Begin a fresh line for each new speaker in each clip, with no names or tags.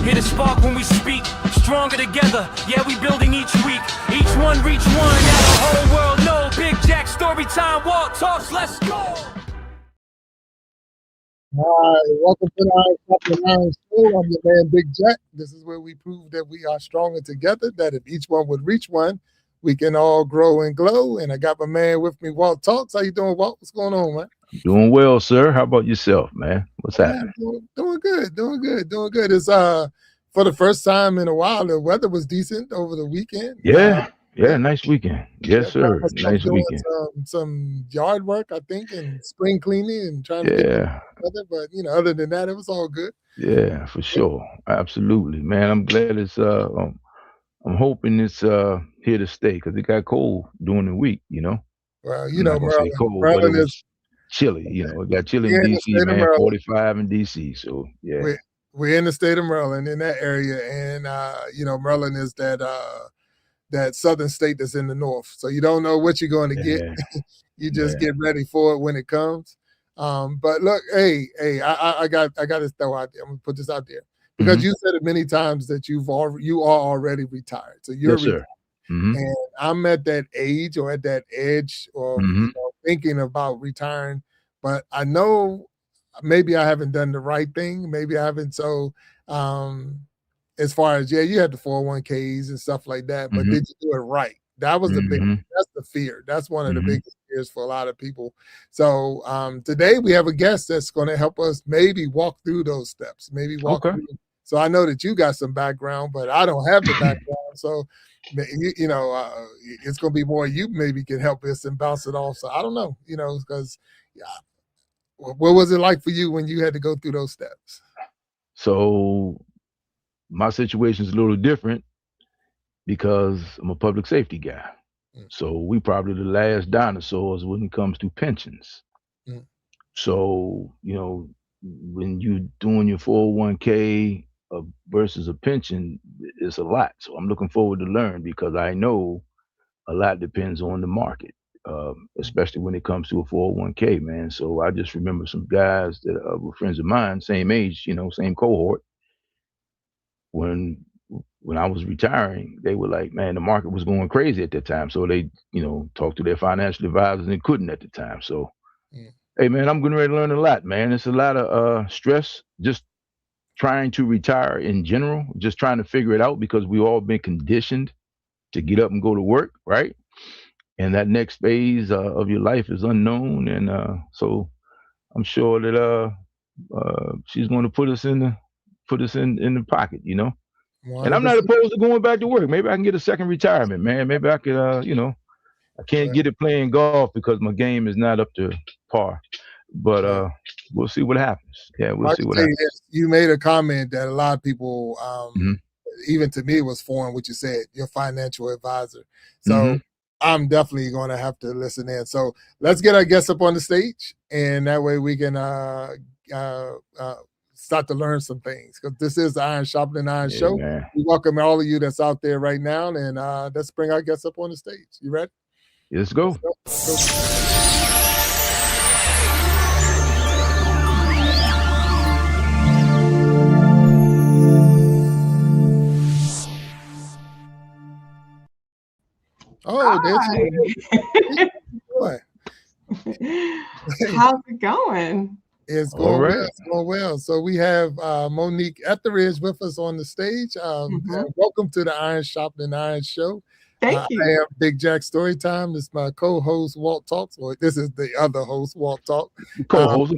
Hit a spark when we speak, stronger together. Yeah, we building each week. Each one reach one, now the whole world know. Big Jack story time, Walt talks, let's go.
All right, welcome to the Iron Sharpening Iron Show. I'm your man, Big Jack. This is where we prove that we are stronger together, that if each one would reach one, we can all grow and glow. And I got my man with me, Walt Talks. How you doing, Walt? What's going on, man?
Doing well, sir. How about yourself, man? What's happening?
Doing good. It's for the first time in a while, the weather was decent over the weekend.
Yeah, nice weekend. Yes, sir. Nice weekend.
Some yard work, I think, and spring cleaning and trying to get weather. But other than that, it was all good.
Yeah, for sure. Absolutely, man. I'm glad it's I'm hoping it's here to stay because it got cold during the week,
Well,
Maryland is chilly. It got chilly in DC, man. 45 in DC. So yeah.
We're in the state of Maryland, in that area, and Maryland is that southern state that's in the north. So you don't know what you're going to get. You just get ready for it when it comes. But look, hey, I got to throw out there. I'm gonna put this out there because you said it many times that you are already retired. So you're retired. And I'm at that age or at that edge or thinking about retiring, but I know maybe I haven't done the right thing. Maybe I haven't. So as far as, you had the 401ks and stuff like that, but did you do it right? That was the big, that's the fear. That's one of the biggest fears for a lot of people. So today we have a guest that's going to help us maybe walk through those steps, through. So I know that you got some background, but I don't have the background. So, it's going to be more you maybe can help us and bounce it off. So I don't know, because what was it like for you when you had to go through those steps?
So my situation is a little different because I'm a public safety guy. So we probably the last dinosaurs when it comes to pensions. So, when you're doing your 401k versus a pension, it's a lot. So I'm looking forward to learn because I know a lot depends on the market, especially when it comes to a 401k, man. So I just remember some guys that were friends of mine, same age, same cohort. When I was retiring, they were like, man, the market was going crazy at that time. So they, talked to their financial advisors and couldn't at the time. So, hey, man, I'm getting ready to learn a lot, man. It's a lot of stress just trying to retire in general, just trying to figure it out because we've all been conditioned to get up and go to work, right? And that next phase of your life is unknown. And so I'm sure that she's going to put us in the pocket, And I'm not opposed to going back to work. Maybe I can get a second retirement, man. Maybe I could, I can't get it playing golf because my game is not up to par. But we'll see what happens. Yeah, we'll see what happens.
You made a comment that a lot of people, even to me, was foreign, what you said, your financial advisor. So I'm definitely going to have to listen in. So let's get our guests up on the stage, and that way we can start to learn some things because this is the Iron Sharpening Iron Show. Man. We welcome all of you that's out there right now, and let's bring our guests up on the stage. You ready?
Let's go.
Oh,
how's it going?
It's going well. It's going well. So we have Monique Etheridge with us on the stage. Welcome to the Iron Sharpening Iron Show.
Thank you.
I am Big Jack Storytime. This is my co-host, Walt Talks. Or this is the other host, Walt Talk.
Co-host.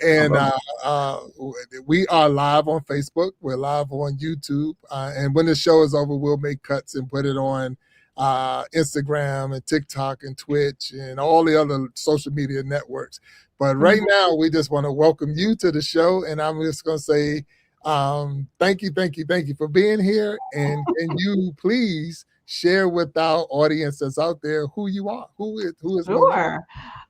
And we are live on Facebook. We're live on YouTube. And when the show is over, we'll make cuts and put it on Instagram and TikTok and Twitch and all the other social media networks. But right now, we just want to welcome you to the show. And I'm just going to say thank you for being here. And can you please share with our audience that's out there who you are? Who is
Sure.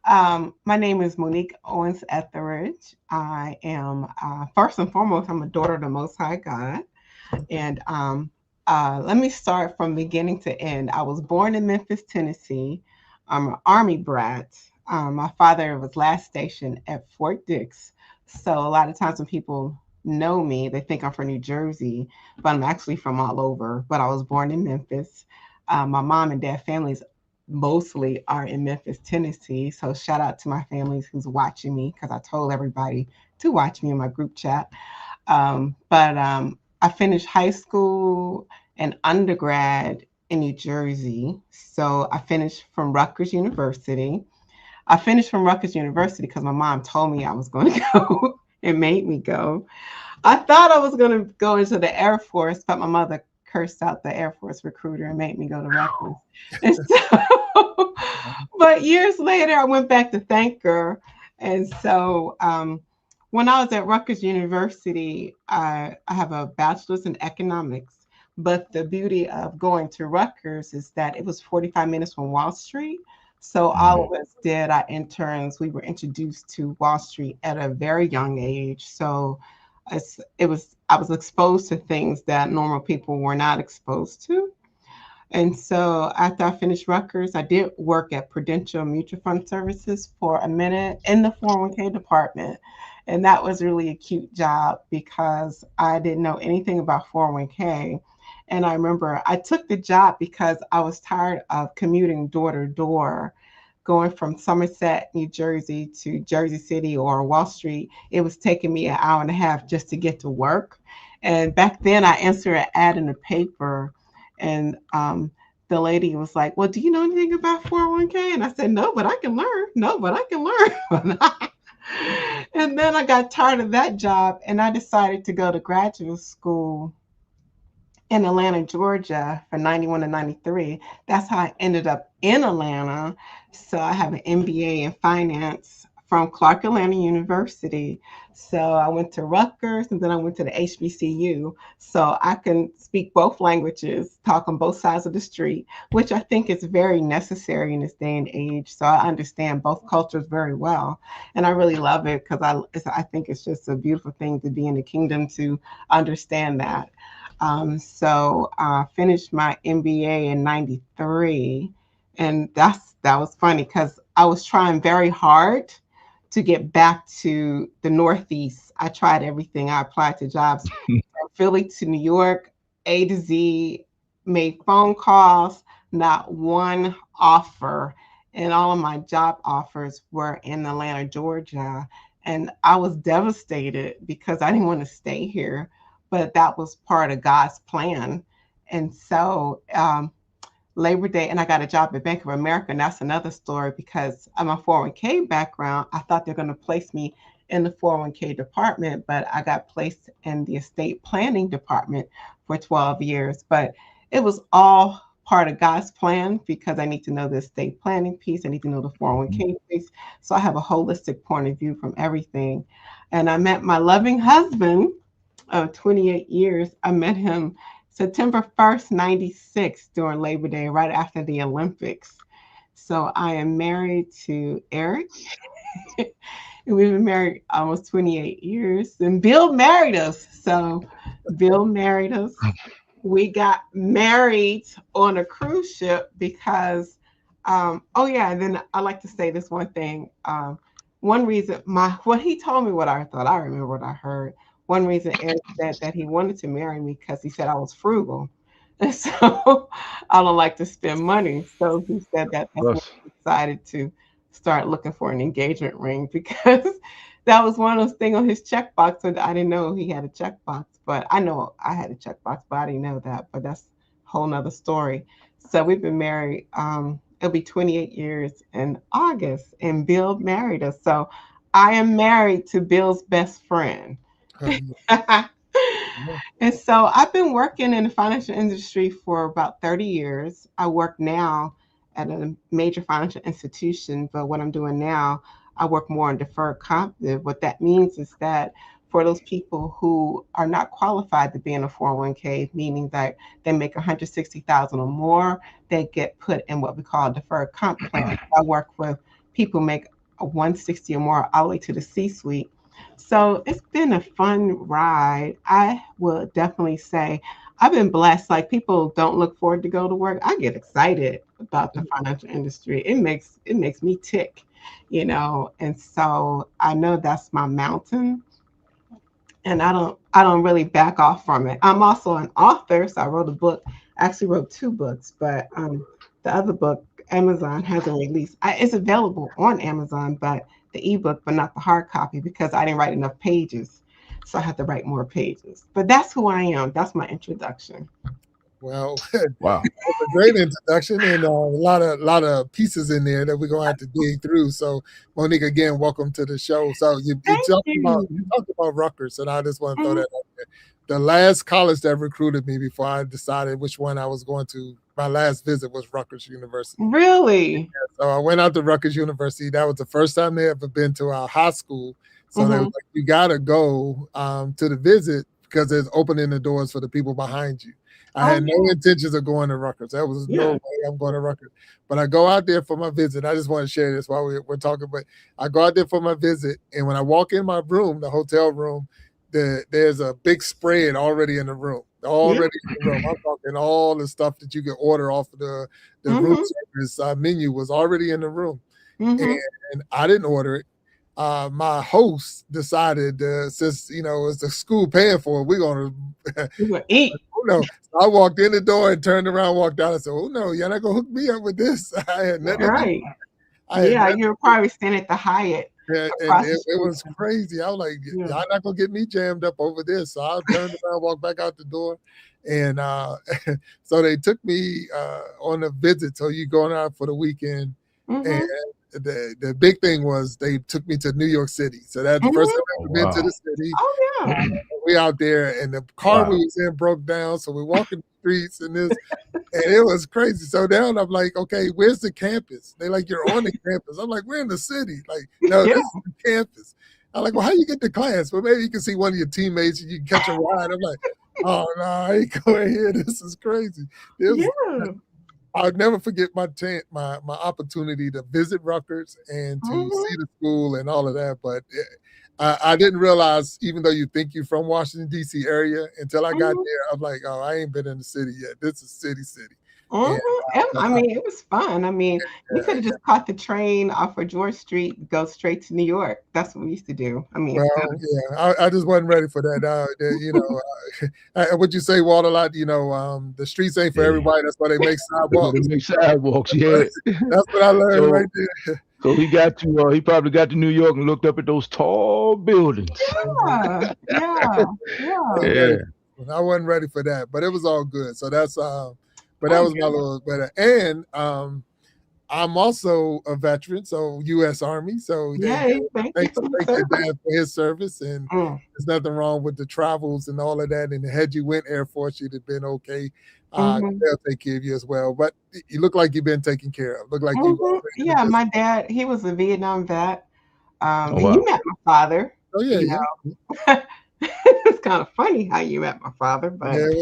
My name is Monique Owens Etheridge. I am, first and foremost, I'm a daughter of the Most High God. And let me start from beginning to end. I was born in Memphis, Tennessee. I'm an Army brat. My father was last stationed at Fort Dix. So a lot of times when people know me, they think I'm from New Jersey, but I'm actually from all over. But I was born in Memphis. My mom and dad families mostly are in Memphis, Tennessee. So shout out to my families who's watching me, because I told everybody to watch me in my group chat. But I finished high school and undergrad in New Jersey. So I finished from Rutgers University. I finished from Rutgers University because my mom told me I was going to go. It made me go. I thought I was going to go into the Air Force, but my mother cursed out the Air Force recruiter and made me go to Rutgers. And so, but years later, I went back to thank her. And so, when I was at Rutgers University, I have a bachelor's in economics. But the beauty of going to Rutgers is that it was 45 minutes from Wall Street. So all of us did our interns. We were introduced to Wall Street at a very young age. So I was exposed to things that normal people were not exposed to. And so after I finished Rutgers, I did work at Prudential Mutual Fund Services for a minute in the 401k department. And that was really a cute job because I didn't know anything about 401k. And I remember I took the job because I was tired of commuting door to door, going from Somerset, New Jersey to Jersey City or Wall Street. It was taking me an hour and a half just to get to work. And back then I answered an ad in the paper, and the lady was like, well, do you know anything about 401k? And I said, no, but I can learn. No, but I can learn. And then I got tired of that job and I decided to go to graduate school in Atlanta, Georgia for 91 to 93. That's how I ended up in Atlanta. So I have an MBA in finance from Clark Atlanta University. So I went to Rutgers and then I went to the HBCU. So I can speak both languages, talk on both sides of the street, which I think is very necessary in this day and age. So I understand both cultures very well. And I really love it because I think it's just a beautiful thing to be in the kingdom to understand that. So I finished my MBA in 93. And that was funny because I was trying very hard to get back to the Northeast. I tried everything. I applied to jobs from Philly to New York, A to Z, made phone calls, not one offer. And all of my job offers were in Atlanta, Georgia. And I was devastated because I didn't want to stay here, but that was part of God's plan. And so Labor Day, and I got a job at Bank of America, and that's another story because I'm a 401k background. I thought they're going to place me in the 401k department, but I got placed in the estate planning department for 12 years. But it was all part of God's plan because I need to know the estate planning piece. I need to know the 401k piece. So I have a holistic point of view from everything. And I met my loving husband of 28 years. I met him September 1st, 96 during Labor Day, right after the Olympics. So I am married to Eric. We've been married almost 28 years. And Bill married us. So Bill married us. We got married on a cruise ship because, and then I like to say this one thing. One reason, when he told me what I thought, I remember what I heard. One reason Eric said that he wanted to marry me because he said I was frugal. And so I don't like to spend money. So he said that's when he decided to start looking for an engagement ring because that was one of those things on his checkbox. So I didn't know he had a checkbox, but I know I had a checkbox, but I didn't know that. But that's a whole nother story. So we've been married. It'll be 28 years in August, and Bill married us. So I am married to Bill's best friend. And so I've been working in the financial industry for about 30 years. I work now at a major financial institution, but what I'm doing now, I work more on deferred comp. What that means is that for those people who are not qualified to be in a 401k, meaning that they make 160,000 or more, they get put in what we call a deferred comp plan. I work with people who make a 160 or more all the way to the C-suite. So it's been a fun ride. I will definitely say I've been blessed. Like, people don't look forward to go to work. I get excited about the financial industry. It makes me tick, And so I know that's my mountain. and I don't really back off from it. I'm also an author, so I wrote a book. I actually wrote 2 books, but the other book Amazon hasn't released. It's available on Amazon, but the ebook, but not the hard copy because I didn't write enough pages, so I had to write more pages. But that's who I am. That's my introduction.
Well,
Wow.
that's a great introduction, and a lot of pieces in there that we're gonna have to dig through. So, Monique, again, welcome to the show. So you
Thank
talked
you.
about Rutgers, and I just want to throw
Mhm.
that out there. The last college that recruited me before I decided which one I was going to, my last visit was Rutgers University.
Really?
So I went out to Rutgers University. That was the first time they ever been to our high school. So they was like, you gotta go to the visit because it's opening the doors for the people behind you. I had no intentions of going to Rutgers. There was no way I'm going to Rutgers. But I go out there for my visit. I just want to share this while we're talking. But I go out there for my visit, and when I walk in my room, the hotel room, there's a big spread already in the room. Already in the room. I'm talking all the stuff that you can order off of the room service menu was already in the room. And I didn't order it. My host decided, since it's the school paying for it, we're gonna
eat.
No, so I walked in the door and turned around, walked out. I said, "Oh no, you're not gonna hook me up with this." I had nothing.
Right. You were probably staying at the Hyatt.
And it was crazy. I was like, "Y'all not gonna get me jammed up over this." So I turned around, walked back out the door, and so they took me on a visit. So you going out for the weekend, and the big thing was they took me to New York City. So that's the first time I've ever been to the city.
Oh yeah.
We out there, and the car we was in broke down. So we're walking the streets and this, and it was crazy. So now I'm like, okay, where's the campus? They like, you're on the campus. I'm like, we're in the city. Like, no, this is the campus. I'm like, well, how you get to class? Well, maybe you can see one of your teammates and you can catch a ride. I'm like, oh no, I ain't going here. This is crazy. I'll never forget my opportunity to visit Rutgers and to see the school and all of that. But I didn't realize, even though you think you're from Washington, D.C. area, until I got there, I was like, oh, I ain't been in the city yet. This is city.
And, I mean, it was fun. I mean, you could have just caught the train off of George Street, go straight to New York. That's what we used to do. I mean,
I just wasn't ready for that. What you say, Walter, a lot. The streets ain't for everybody. That's why they make sidewalks.
They make sidewalks. Yeah,
that's what I learned right there.
So he probably got to New York and looked up at those tall buildings.
Yeah.
I wasn't ready for that, but it was all good. So that's but that was my little better. And I'm also a veteran, so U.S. Army. So thanks to your dad for his service. And there's nothing wrong with the travels and all of that. And had you went Air Force, you'd have been okay. They'll take care of you as well. But you look like you've been taken care of. Look like you.
Yeah, my dad, he was a Vietnam vet. And you met my father.
Oh yeah,
It's kind of funny how you met my father, but it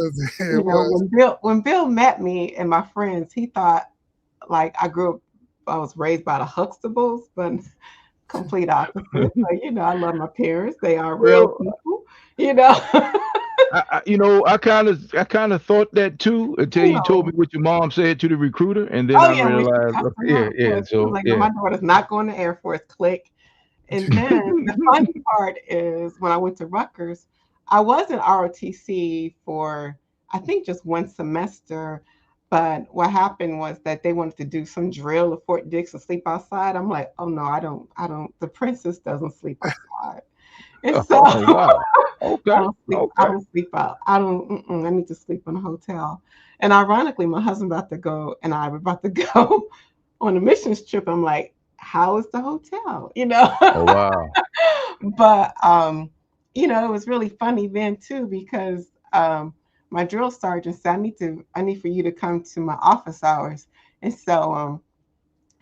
was. When Bill met me and my friends, he thought like I was raised by the Huxtables, but complete opposite. So, I love my parents. They are real people,
I kind of thought that too until you told me what your mom said to the recruiter, and then I realized,
So my daughter's not going to Air Force. Click. And then the funny part is when I went to Rutgers, I was in ROTC for I think just one semester. But what happened was that they wanted to do some drill at Fort Dix and sleep outside. I'm like, oh no, I don't. The princess doesn't sleep outside. And so I don't sleep out. I need to sleep in a hotel. And ironically, my husband and I were about to go on a missions trip. I'm like, how is the hotel?
Oh wow.
But it was really funny then too, because my drill sergeant said, I need for you to come to my office hours. And so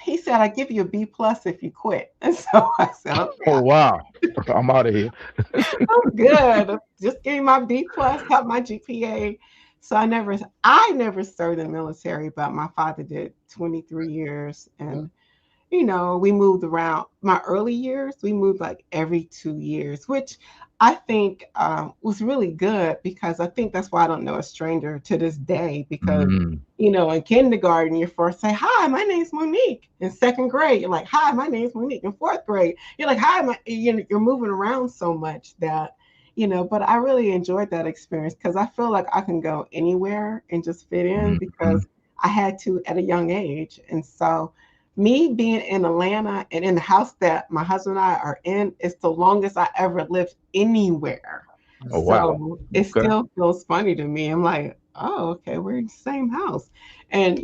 he said, I give you a B+ if you quit. And so I said, okay.
Oh wow. I'm out of here.
I'm good. Just give me my B+, have my GPA. So I never served in the military, but my father did 23 years. And we moved around. My early years, we moved like every 2 years, which I think was really good, because I think that's why I don't know a stranger to this day, because, in kindergarten, you first say, hi, my name's Monique. In second grade, you're like, hi, my name's Monique. In fourth grade, you're like, hi, you're moving around so much that, but I really enjoyed that experience because I feel like I can go anywhere and just fit in because I had to at a young age. And so me being in Atlanta and in the house that my husband and I are in is the longest I ever lived anywhere.
Oh, wow.
So it
Okay.
still feels funny to me. I'm like, oh, okay, we're in the same house. And,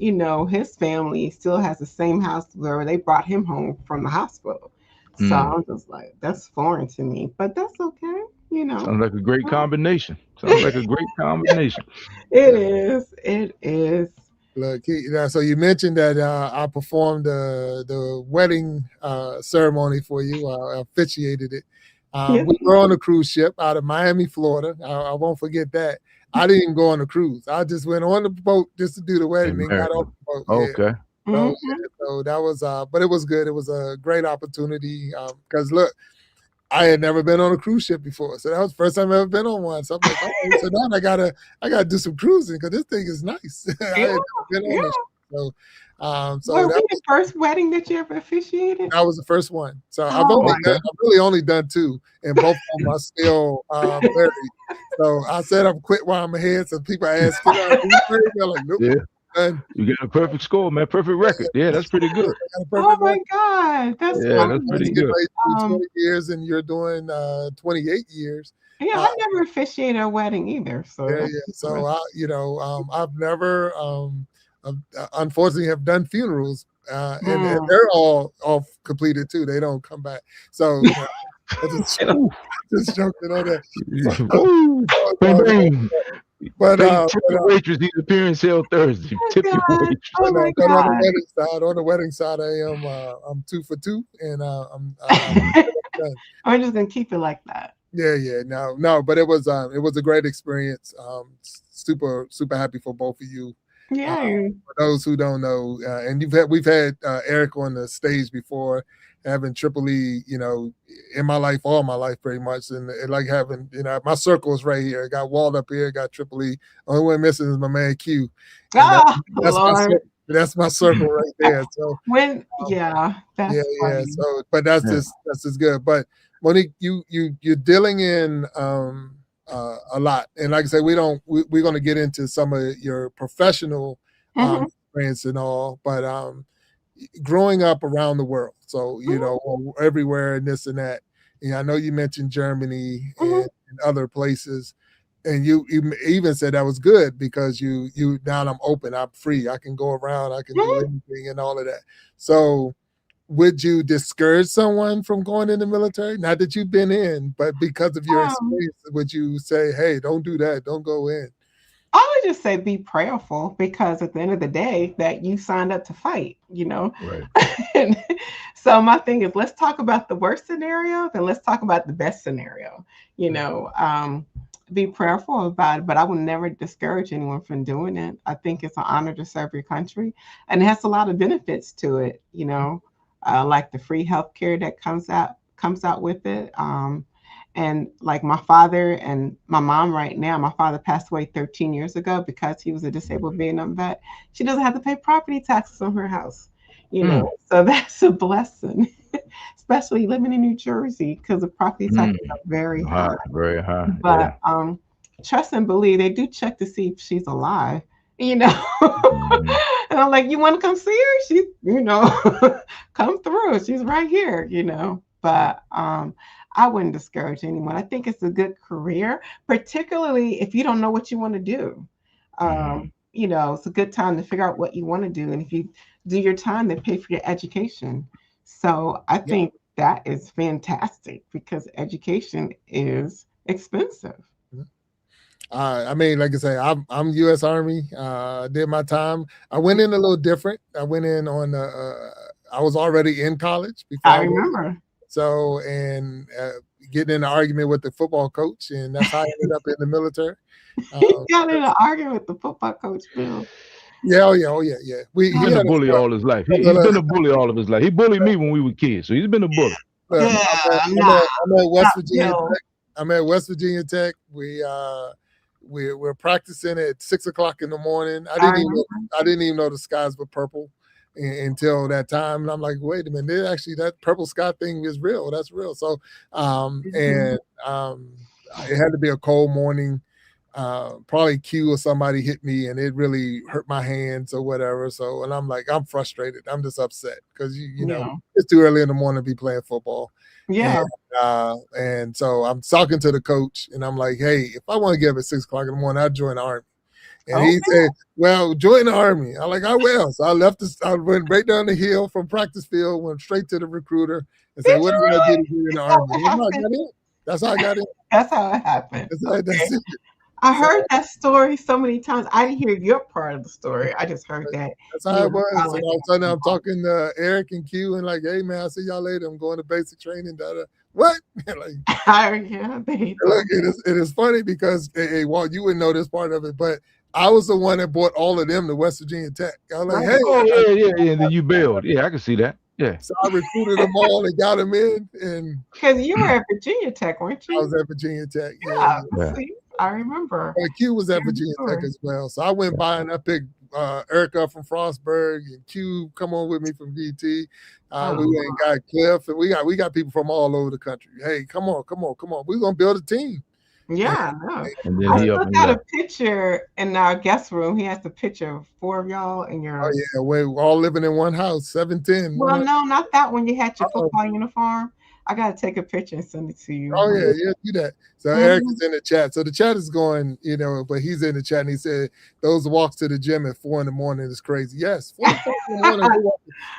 his family still has the same house where they brought him home from the hospital. So I'm just like, that's foreign to me, but that's okay,
Sounds like a great combination. Sounds like a great combination.
It is. It is.
Look, so you mentioned that I performed the wedding ceremony for you. I officiated it.
Yes.
We were on a cruise ship out of Miami, Florida. I won't forget that. I didn't go on a cruise. I just went on the boat just to do the wedding and got off the boat.
Okay.
Yeah. So that was, but it was good. It was a great opportunity because look, I had never been on a cruise ship before, so that was the first time I've ever been on one. So I'm like, oh, so now I gotta do some cruising because this thing is nice. I had never been on it. So,
Was it the first wedding that you ever officiated?
That was the first one. So I've really only done two, and both of them are still married. So I said I'm quit while I'm ahead. So people ask, "Are you married?" I'm like, nope.
Yeah. You got a perfect score, man. Perfect record. Yeah, that's pretty good.
Oh my God, that's
that's pretty good.
20 years, and you're doing 28 years.
Yeah, I never officiated a wedding either. So
yeah. So I've never, unfortunately, have done funerals, and they're all completed too. They don't come back. So just joking on that. But
waitress, he's appearing sale Thursday. Tip your waitress.
On the wedding side, I'm 2 for 2, and
I'm just gonna keep it like that.
Yeah, no, but it was a great experience. Super happy for both of you.
Yeah.
For those who don't know, and we've had Eric on the stage before, having Triple E, in my life, all my life, pretty much, and like having, my circle is right here. I got Walt up here, got Triple E. Only one missing is my man Q. That's my circle right there. So
that's funny.
So, but that's just good. But Monique, you're dealing in a lot, and like I said, we're going to get into some of your professional experience and all, but growing up around the world, so everywhere and this and that. I know you mentioned Germany and other places, and you even said that was good because you now I'm open, I'm free, I can go around, I can do anything and all of that. So would you discourage someone from going in the military? Not that you've been in, but because of your experience, would you say, hey, don't do that, don't go in?
I would just say be prayerful, because at the end of the day that you signed up to fight,
Right.
And so my thing is, let's talk about the worst scenario, then let's talk about the best scenario. Be prayerful about it, but I would never discourage anyone from doing it. I think it's an honor to serve your country, and it has a lot of benefits to it, like the free healthcare that comes out with it. And like my father and my mom right now, my father passed away 13 years ago because he was a disabled Vietnam vet. She doesn't have to pay property taxes on her house, so that's a blessing, especially living in New Jersey, because the property taxes are very high.
Very high.
But trust and believe, they do check to see if she's alive, And I'm like, you want to come see her? She, come through. She's right here, But I wouldn't discourage anyone. I think it's a good career, particularly if you don't know what you want to do. It's a good time to figure out what you want to do. And if you do your time, they pay for your education. So I think that is fantastic, because education is expensive.
I mean, like I say, I'm U.S. Army. Did my time. I went in a little different. I went in on I was already in college before.
I remember.
So, and getting in an argument with the football coach, and that's how I ended up in the military.
Got in an argument with the football coach, Bill.
Yeah. He's
been a bully all his life. He's been a bully all of his life. He bullied me when we were kids, so he's been a bully.
I'm at West Virginia Tech. I'm at West Virginia Tech. We're practicing at 6:00 in the morning. I didn't even know the skies were purple until that time, and I'm like, wait a minute, actually that purple sky thing is real. That's real. So it had to be a cold morning. Probably Q or somebody hit me and it really hurt my hands or whatever. So, and I'm like, I'm frustrated. I'm just upset because you know, it's too early in the morning to be playing football.
Yeah.
And so I'm talking to the coach and I'm like, hey, if I want to get up at 6 o'clock in the morning, I'd join the Army. And he said, well, join the Army. I'm like, I will. So I went right down the hill from practice field, went straight to the recruiter and said, what do I do to get in the Army? That's how I got in.
That's how it happened.
That's it.
I heard that story so many times. I didn't hear your part of the story. I just heard that.
That's how it was. And all of a sudden I'm talking to Eric and Q and like, hey man, I'll see y'all later. I'm going to basic training. What? Like,
yeah,
look, it is funny because hey, Walt, you wouldn't know this part of it, but I was the one that brought all of them to West Virginia Tech. I was like, hey.
Oh, yeah. And then you bailed. Yeah, I can see that. Yeah.
So I recruited them all and got them in. And
because you were at Virginia Tech, weren't you?
I was at Virginia Tech.
Yeah. See, I remember.
Q was at Virginia Tech as well. So I went by and I picked Eric up from Frostburg and Q come on with me from VT. We went and got Cliff, and we got people from all over the country. Hey, come on. We're gonna build a team.
Yeah, I know.
And then
I got a picture in our guest room. He has the picture of 4 of y'all in your.
Oh yeah, we're all living in one house, 710.
Well, no, not that one. You had your football uniform. I gotta take a picture and send it to you.
Oh yeah, do that. So Eric is in the chat. So the chat is going, you know, but he's in the chat and he said those walks to the gym at 4 a.m. is crazy. Yes, 4 a.m.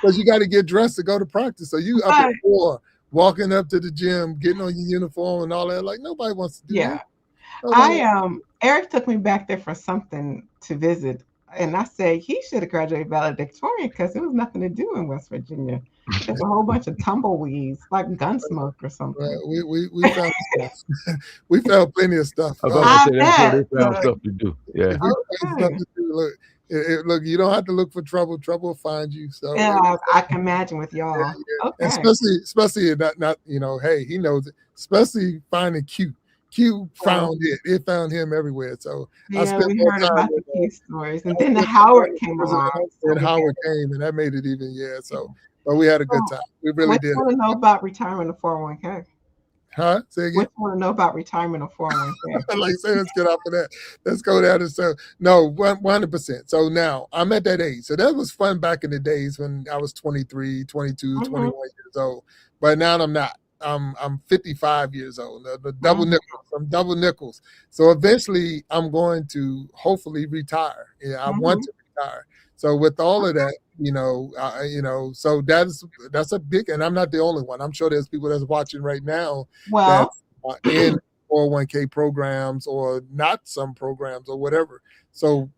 because you got to get dressed to go to practice. So you up at 4, walking up to the gym, getting on your uniform and all that. Like nobody wants to do that.
Eric took me back there for something to visit, and I said he should have graduated valedictorian because there was nothing to do in West Virginia. There's a whole bunch of tumbleweeds, like Gunsmoke or something.
We found stuff. We found plenty of stuff.
I was about to say that's they found stuff to do. Yeah.
Look, you don't have to look for trouble. Trouble will find you. So
yeah, I can imagine with y'all.
Yeah. Okay. Especially not you know, hey, he knows it. Especially finding Q. Q found it. It found him everywhere. So
I spent more time about the Q stories, and then the Howard came along.
And Howard came, and that made it even. Yeah. So. But we had a good time. We really did.
What do you want to know about retirement of 401k?
Huh? Say again?
What do you want to know about retirement of 401k?
Like, say, let's get off of that. Let's go down to so. No, 100%. So now I'm at that age. So that was fun back in the days when I was 23, 22, 21 years old. But now I'm not. I'm 55 years old. The double nickels. I'm double nickels. So eventually I'm going to hopefully retire. Yeah, I want to retire. So with all of that, so that's a big, and I'm not the only one. I'm sure there's people that's watching right now that's in 401k programs or not some programs or whatever. So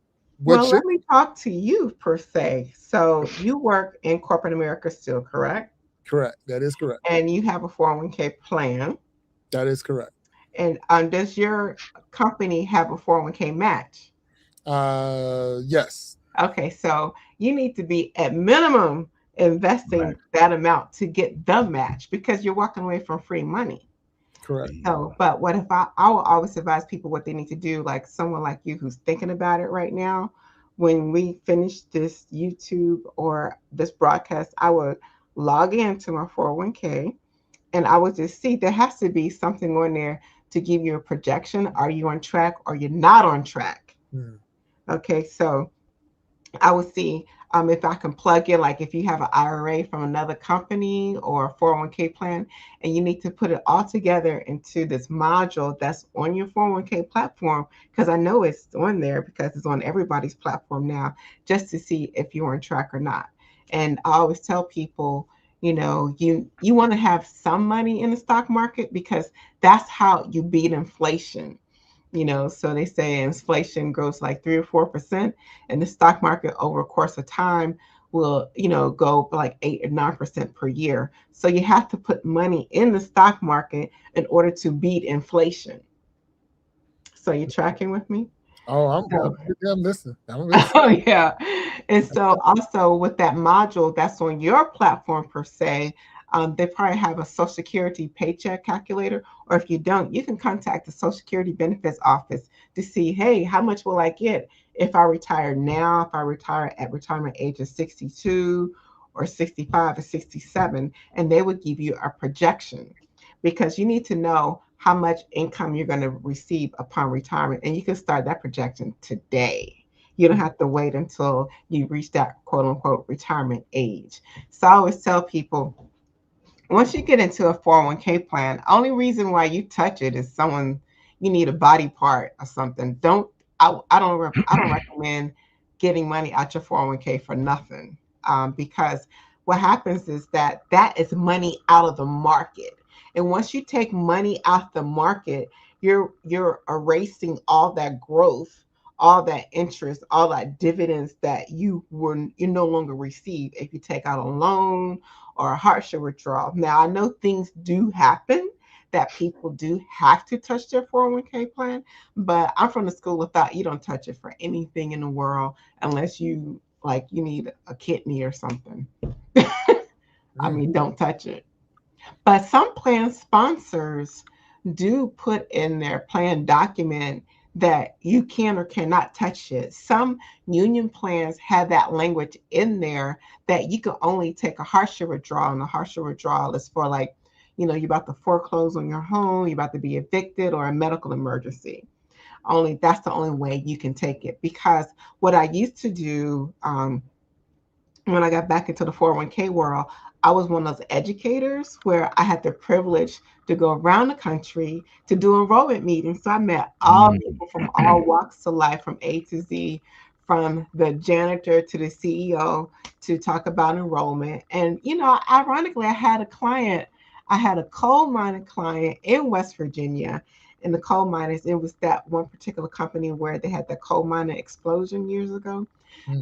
let me talk to you per se. So you work in corporate America still, correct?
Correct. That is correct.
And you have a 401k plan.
That is correct.
And does your company have a 401k match?
Yes.
Okay, so you need to be at minimum investing that amount to get the match because you're walking away from free money.
Correct.
So, but what if I will always advise people what they need to do, like someone like you who's thinking about it right now. When we finish this YouTube or this broadcast, I would log into my 401k and I would just see there has to be something on there to give you a projection. Are you on track or you're not on track? Okay, so I would see if I can plug in, like if you have an IRA from another company or a 401k plan, and you need to put it all together into this module that's on your 401k platform, because I know it's on there because it's on everybody's platform now, just to see if you're on track or not. And I always tell people, you want to have some money in the stock market because that's how you beat inflation. So they say inflation grows like 3 or 4%, and the stock market over a course of time will, go like 8 or 9% per year. So you have to put money in the stock market in order to beat inflation. So you're tracking with me?
Oh, I'm listening.
Oh, yeah. And so also with that module that's on your platform per se, they probably have a Social Security paycheck calculator, or if you don't, you can contact the Social Security benefits office to see, hey, how much will I get if I retire now, if I retire at retirement age of 62 or 65 or 67, and they would give you a projection because you need to know how much income you're going to receive upon retirement. And you can start that projection today. You don't have to wait until you reach that quote unquote retirement age. So I always tell people, once you get into a 401k plan, only reason why you touch it is you need a body part or something. I don't recommend getting money out your 401k for nothing, because what happens is that is money out of the market. And once you take money out the market, you're erasing all that growth, all that interest, all that dividends that you no longer receive if you take out a loan or a hardship withdrawal. Now, I know things do happen that people do have to touch their 401k plan, but I'm from the school of thought you don't touch it for anything in the world unless you need a kidney or something. I mean, don't touch it. But some plan sponsors do put in their plan document that you can or cannot touch it. Some union plans have that language in there that you can only take a hardship withdrawal, and a hardship withdrawal is for you're about to foreclose on your home, you're about to be evicted, or a medical emergency. That's the only way you can take it. Because what I used to do when I got back into the 401k world, I was one of those educators where I had the privilege to go around the country to do enrollment meetings. So I met all people from all walks of life, from A to Z, from the janitor to the CEO, to talk about enrollment. And, ironically, I had a coal mining client in West Virginia. And the coal miners, it was that one particular company where they had the coal mining explosion years ago.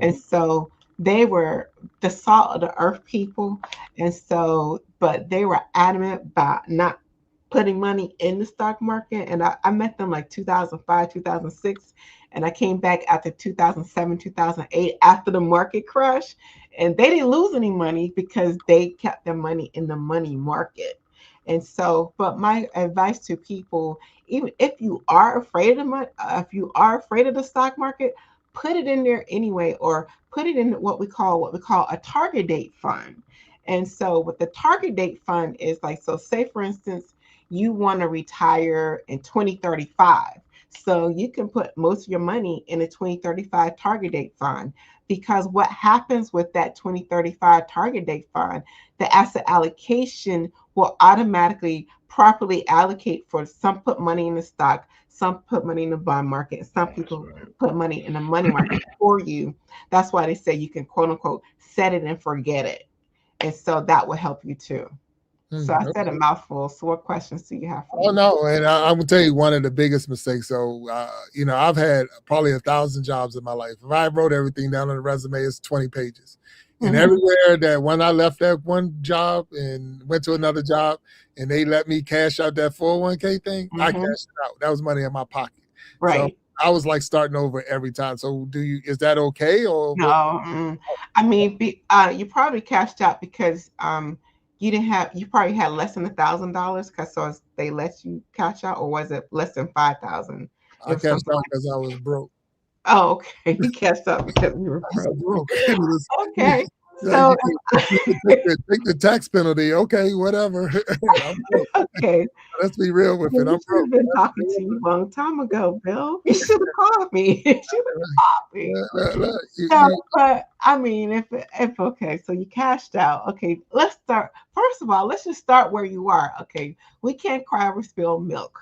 And so they were the salt of the earth people. And so, but they were adamant about not putting money in the stock market. And I met them like 2005, 2006. And I came back after 2007, 2008, after the market crash. And they didn't lose any money because they kept their money in the money market. And so, but my advice to people, even if you are afraid of the stock market, put it in there anyway, or put it in what we call a target date fund. And so what the target date fund is so say for instance, you want to retire in 2035. So you can put most of your money in a 2035 target date fund, because what happens with that 2035 target date fund, the asset allocation will automatically properly allocate for some put money in the stock, some put money in the bond market, some people put money in the money market for you. That's why they say you can quote unquote set it and forget it. And so that will help you too. So I said a mouthful. So what questions do you have for me?
Oh, no. And I'm going to tell you one of the biggest mistakes. So, I've had probably 1,000 jobs in my life. If I wrote everything down on the resume, it's 20 pages. And everywhere that when I left that one job and went to another job and they let me cash out that 401k thing, I cashed it out. That was money in my pocket.
Right.
So I was like starting over every time. So is that okay? Or
no? I mean, you probably cashed out because you probably had less than $1,000 because they let you cash out, or was it less than 5,000?
I cashed out because I was broke.
Oh, okay. You cashed out because you were broke. Okay.
So take the tax penalty. Okay, whatever.
Okay.
Let's be real with it. I'm broke.
I've been talking to you a long time ago, Bill. You should have called me. But I mean, if okay, so you cashed out. Okay, let's start. First of all, let's just start where you are. Okay, we can't cry over spilled milk.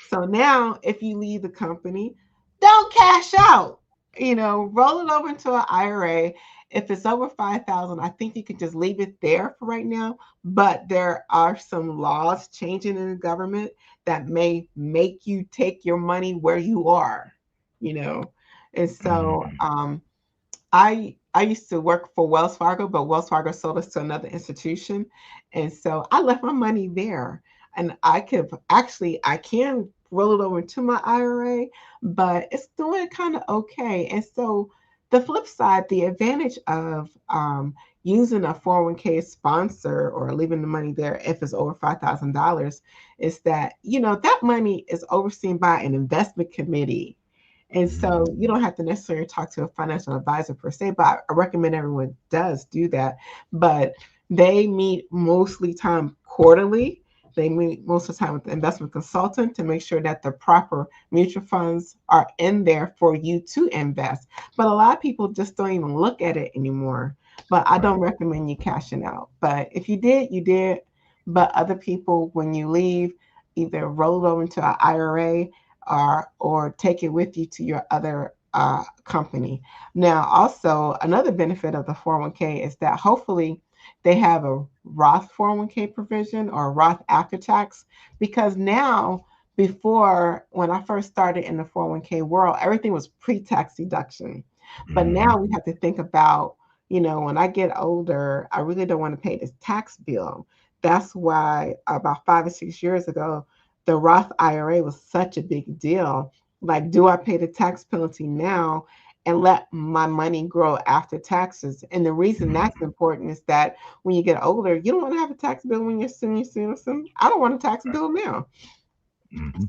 So now, if you leave the company, don't cash out. Roll it over into an IRA. If it's over 5,000, I think you can just leave it there for right now. But there are some laws changing in the government that may make you take your money where you are. And so I used to work for Wells Fargo, but Wells Fargo sold us to another institution, and so I left my money there. And I can roll it over into my IRA, but it's doing kind of okay. And so the flip side, the advantage of using a 401k sponsor or leaving the money there if it's over $5,000 is that, that money is overseen by an investment committee. And so you don't have to necessarily talk to a financial advisor per se, but I recommend everyone does do that. But they meet mostly time quarterly they meet most of the time with the investment consultant to make sure that the proper mutual funds are in there for you to invest. But a lot of people just don't even look at it anymore. But I don't recommend you cashing out. But if you did, you did. But other people, when you leave, either roll it over into an IRA or take it with you to your other company. Now, also, another benefit of the 401k is that hopefully they have a Roth 401k provision or a Roth after tax, because now, before, when I first started in the 401k world, everything was pre-tax deduction. But now we have to think about, when I get older, I really don't want to pay this tax bill. That's why about 5 or 6 years ago, the Roth IRA was such a big deal. Like, do I pay the tax penalty now and let my money grow after taxes? And the reason that's important is that when you get older, you don't want to have a tax bill when you're a senior citizen. I don't want a tax bill now.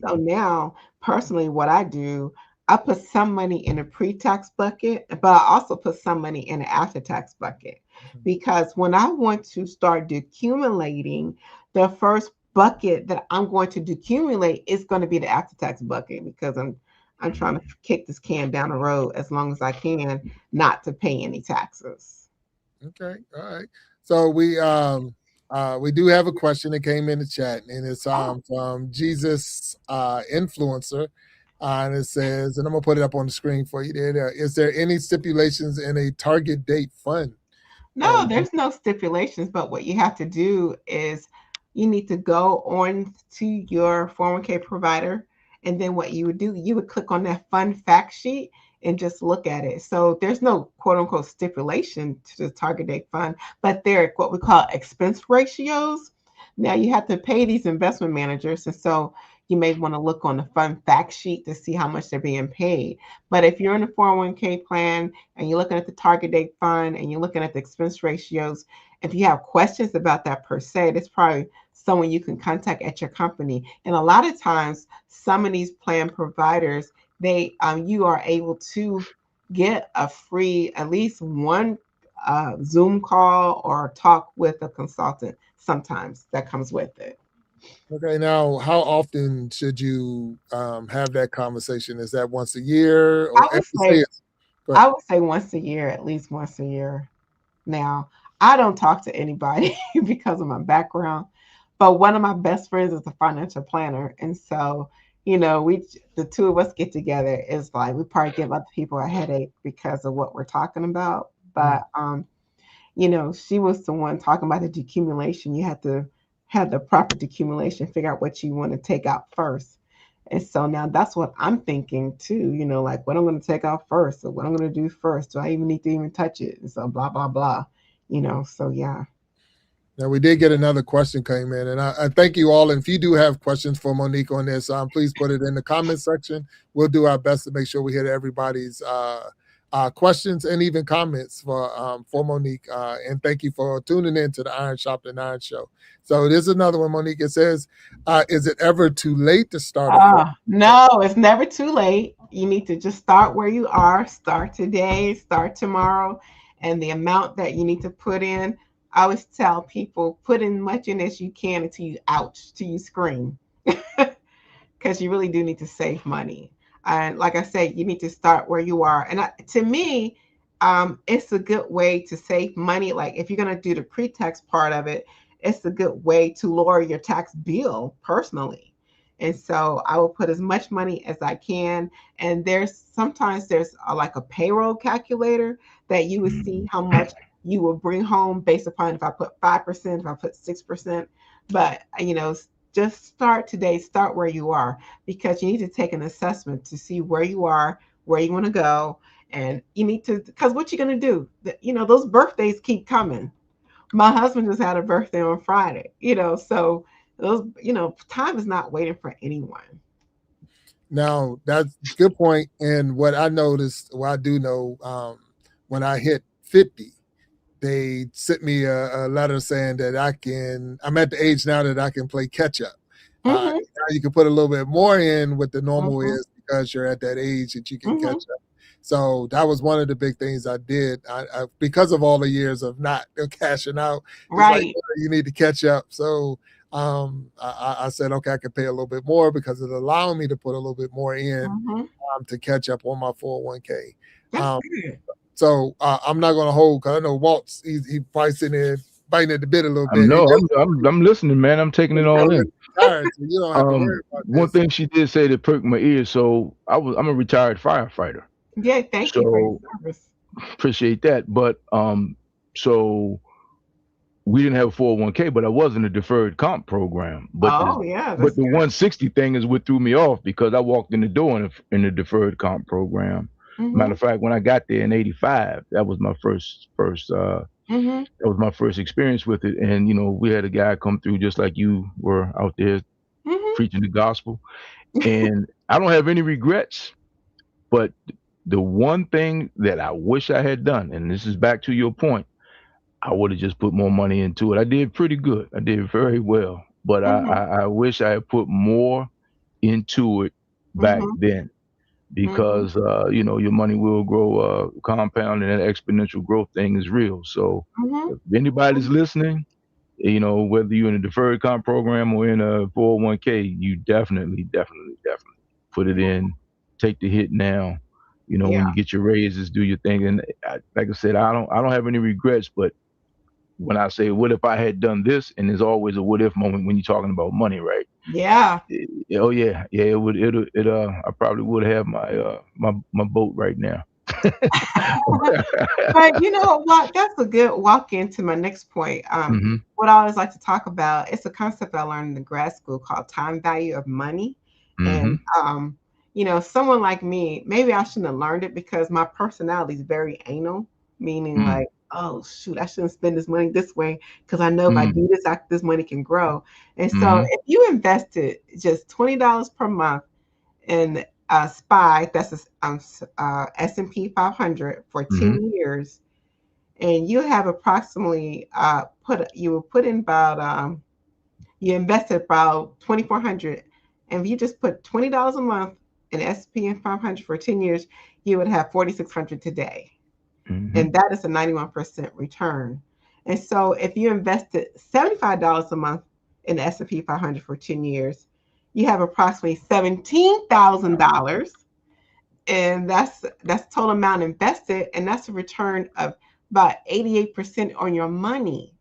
So now, personally, what I do, I put some money in a pre-tax bucket, but I also put some money in an after-tax bucket. Because when I want to start decumulating, the first bucket that I'm going to decumulate is going to be the after-tax bucket, because I'm trying to kick this can down the road as long as I can, not to pay any taxes.
Okay, all right. So we do have a question that came in the chat, and it's from Jesus Influencer. And it says, and I'm going to put it up on the screen for you there. Is there any stipulations in a target date fund?
No, there's no stipulations, but what you have to do is you need to go on to your 401k provider, and then what you would do, you would click on that fund fact sheet and just look at it. So there's no quote unquote stipulation to the target date fund, but they're what we call expense ratios. Now you have to pay these investment managers, and so you may want to look on the fund fact sheet to see how much they're being paid. But if you're in a 401k plan and you're looking at the target date fund and you're looking at the expense ratios, if you have questions about that per se, that's probably someone you can contact at your company. And a lot of times, some of these plan providers, you are able to get a free, at least one Zoom call or talk with a consultant sometimes that comes with it.
Okay, now how often should you have that conversation? Is that once a year? Or
I would say once a year, at least once a year. Now, I don't talk to anybody because of my background, but one of my best friends is a financial planner. And so, the two of us get together, is like, we probably give other people a headache because of what we're talking about. But, she was the one talking about the decumulation. You have to have the proper decumulation, figure out what you want to take out first. And so now that's what I'm thinking too, like what I'm going to take out first, or what I'm going to do first. Do I even need to even touch it? And so blah, blah, blah, so yeah.
Now, we did get another question came in, and I thank you all. And if you do have questions for Monique on this, please put it in the comment section. We'll do our best to make sure we hit everybody's questions and even comments for Monique. And thank you for tuning in to the Iron Sharpening Iron Show. So there's another one, Monique. It says, is it ever too late to start?
No, it's never too late. You need to just start where you are. Start today, start tomorrow. And the amount that you need to put in, I always tell people, put in much in as you can until you ouch, till you scream. Because you really do need to save money. And like I said, you need to start where you are. And to me, it's a good way to save money. Like if you're going to do the pre-tax part of it, it's a good way to lower your tax bill personally. And so I will put as much money as I can. And sometimes there's like a payroll calculator that you would see how much you will bring home based upon if I put 5%, if I put 6%. But, just start today, start where you are, because you need to take an assessment to see where you are, where you want to go. And you need to, because what you're going to do, those birthdays keep coming. My husband just had a birthday on Friday, so those, time is not waiting for anyone.
Now, that's a good point. And what I noticed, I do know, when I hit 50, they sent me a letter saying that I'm at the age now that I can play catch up. Now you can put a little bit more in what the normal is, because you're at that age that you can catch up. So that was one of the big things I did. I because of all the years of not cashing out,
right?
Like, you need to catch up. So I said, okay, I could pay a little bit more because it allowed me to put a little bit more in to catch up on my 401k.
That's good.
So I'm not going to hold, because I know Walt's, he probably sitting there biting at the bit a little bit.
I'm listening, man. I'm taking it all in.
Retired, so you don't have to worry about
one
this.
thing she did say that perked my ears. So I'm a retired firefighter.
Yeah, thank you for your service.
Appreciate that. But so we didn't have a 401k, but I was in a deferred comp program. But the 160 thing is what threw me off, because I walked in the door in the deferred comp program. Matter of fact, when I got there in '85, that was my first that was my first experience with it. And we had a guy come through just like you were out there preaching the gospel. And I don't have any regrets, but the one thing that I wish I had done, and this is back to your point, I would have just put more money into it. I did pretty good. I did very well, but I wish I had put more into it back then, because your money will grow compound, and that exponential growth thing is real. So if anybody's listening, whether you're in a deferred comp program or in a 401k, you definitely put it in, take the hit now. When you get your raises, do your thing. And like I said, I don't have any regrets, but when I say, what if I had done this? And there's always a what if moment when you're talking about money, right?
Yeah.
Oh yeah. It would, I probably would have my boat right now.
But you know what? That's a good walk into my next point. What I always like to talk about, it's a concept I learned in grad school called time value of money. And someone like me, maybe I shouldn't have learned it because my personality is very anal, meaning like, oh shoot, I shouldn't spend this money this way because I know if I do this, this money can grow. And so if you invested just $20 per month in SPY, that's S&P 500 for 10 years, and you have approximately you invested about $2,400, and if you just put $20 a month in S&P 500 for 10 years, you would have $4,600 today. And that is a 91% return. And so if you invested $75 a month in the S&P 500 for 10 years, you have approximately $17,000. And that's total amount invested. And that's a return of about 88% on your money.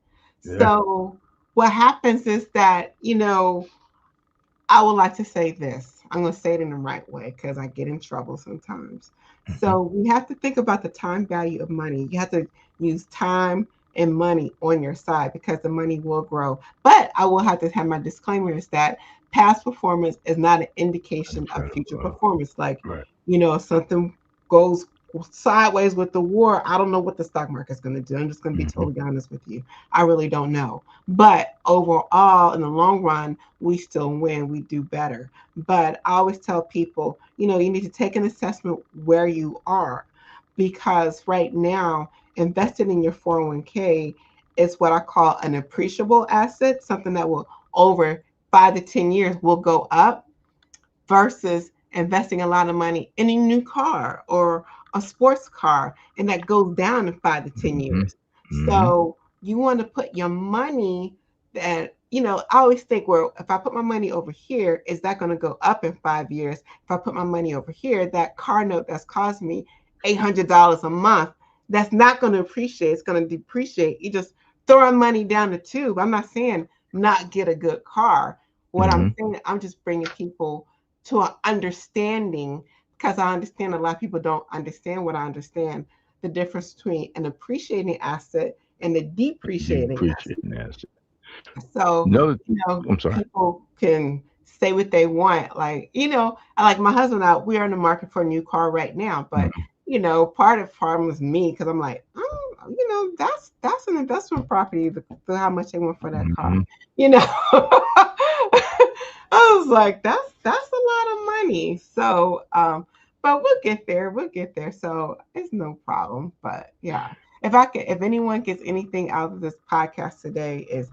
Yeah. So what happens is that, I would like to say this. I'm going to say it in the right way because I get in trouble sometimes. So we have to think about the time value of money. You have to use time and money on your side because the money will grow. But I will have to have my disclaimer is that past performance is not an indication of future performance. Like, if something goes sideways with the war, I don't know what the stock market's going to do. I'm just going to be totally honest with you. I really don't know. But overall, in the long run, we still win. We do better. But I always tell people, you need to take an assessment where you are, because right now, invested in your 401k is what I call an appreciable asset, something that will over 5 to 10 years will go up, versus investing a lot of money in a new car or a sports car, and that goes down in 5 to 10 years. So you want to put your money that, I always think, well, if I put my money over here, is that going to go up in 5 years? If I put my money over here, that car note that's cost me $800 a month, that's not going to appreciate. It's going to depreciate. You just throwing money down the tube. I'm not saying not get a good car. What I'm saying, I'm just bringing people to an understanding, because I understand a lot of people don't understand what I understand, the difference between an appreciating asset and a depreciating asset. So, I'm sorry. People can say what they want. Like, like my husband and I, we are in the market for a new car right now, but part of the problem is me, because I'm like, that's an investment property, how much they want for that car. I was like, that's a lot of money. So, but we'll get there. So it's no problem. But yeah, if anyone gets anything out of this podcast today, is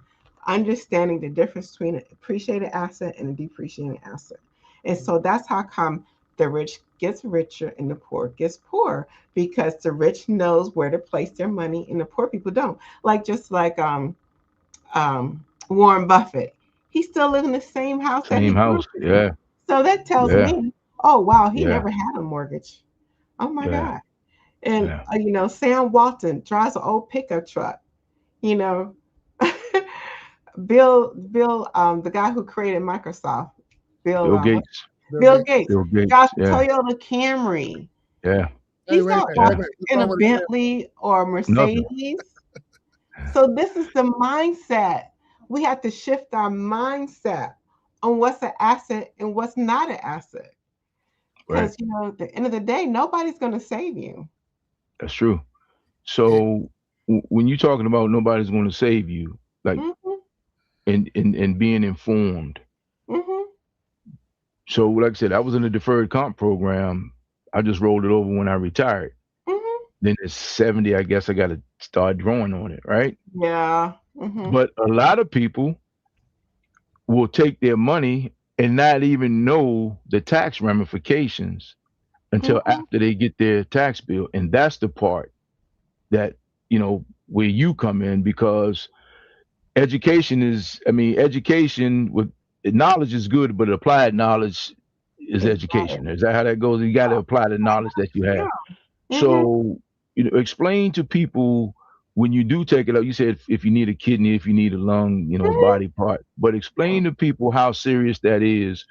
understanding the difference between an appreciated asset and a depreciating asset. And so that's how come the rich gets richer and the poor gets poor, because the rich knows where to place their money and the poor people don't. Like Warren Buffett. he still live in the same house that he
Same
grew up
house.
in.
Yeah.
So that tells
Yeah.
me, oh wow, he
Yeah.
never had a mortgage. Oh my
Yeah.
God. And
Yeah.
Sam Walton drives an old pickup truck. You know, Bill, the guy who created Microsoft,
Bill Gates.
Bill
Bill
Gates.
Gates,
Bill Gates.
drives a
Yeah.
Toyota Camry.
Yeah.
Hey,
He's
wait a
not
minute, wait a
Yeah.
walking
minute. What's
in a
wrong with the camera?
Bentley or
Nothing.
Mercedes. So this is the mindset. We have to shift our mindset on what's an asset and what's not an asset.
Right.
Because at the end of the day, nobody's going to save you.
That's true. So when you're talking about nobody's going to save you, like
Hmm.
and being informed.
Hmm.
So like I said, I was in a deferred comp program. I just rolled it over when I retired.
Hmm.
Then it's 70. I guess I got to start drawing on it, right?
Yeah. Hmm.
But a lot of people will take their money and not even know the tax ramifications until
Hmm.
after they get their tax bill, and that's the part that where you come in, because education with knowledge is good, but applied knowledge is
It's
education. Is that how that goes? You got to apply the knowledge that you have.
yeah. Hmm.
So explain to people when you do take it out. You said if you need a kidney, if you need a lung, body part, but explain to people how serious that is,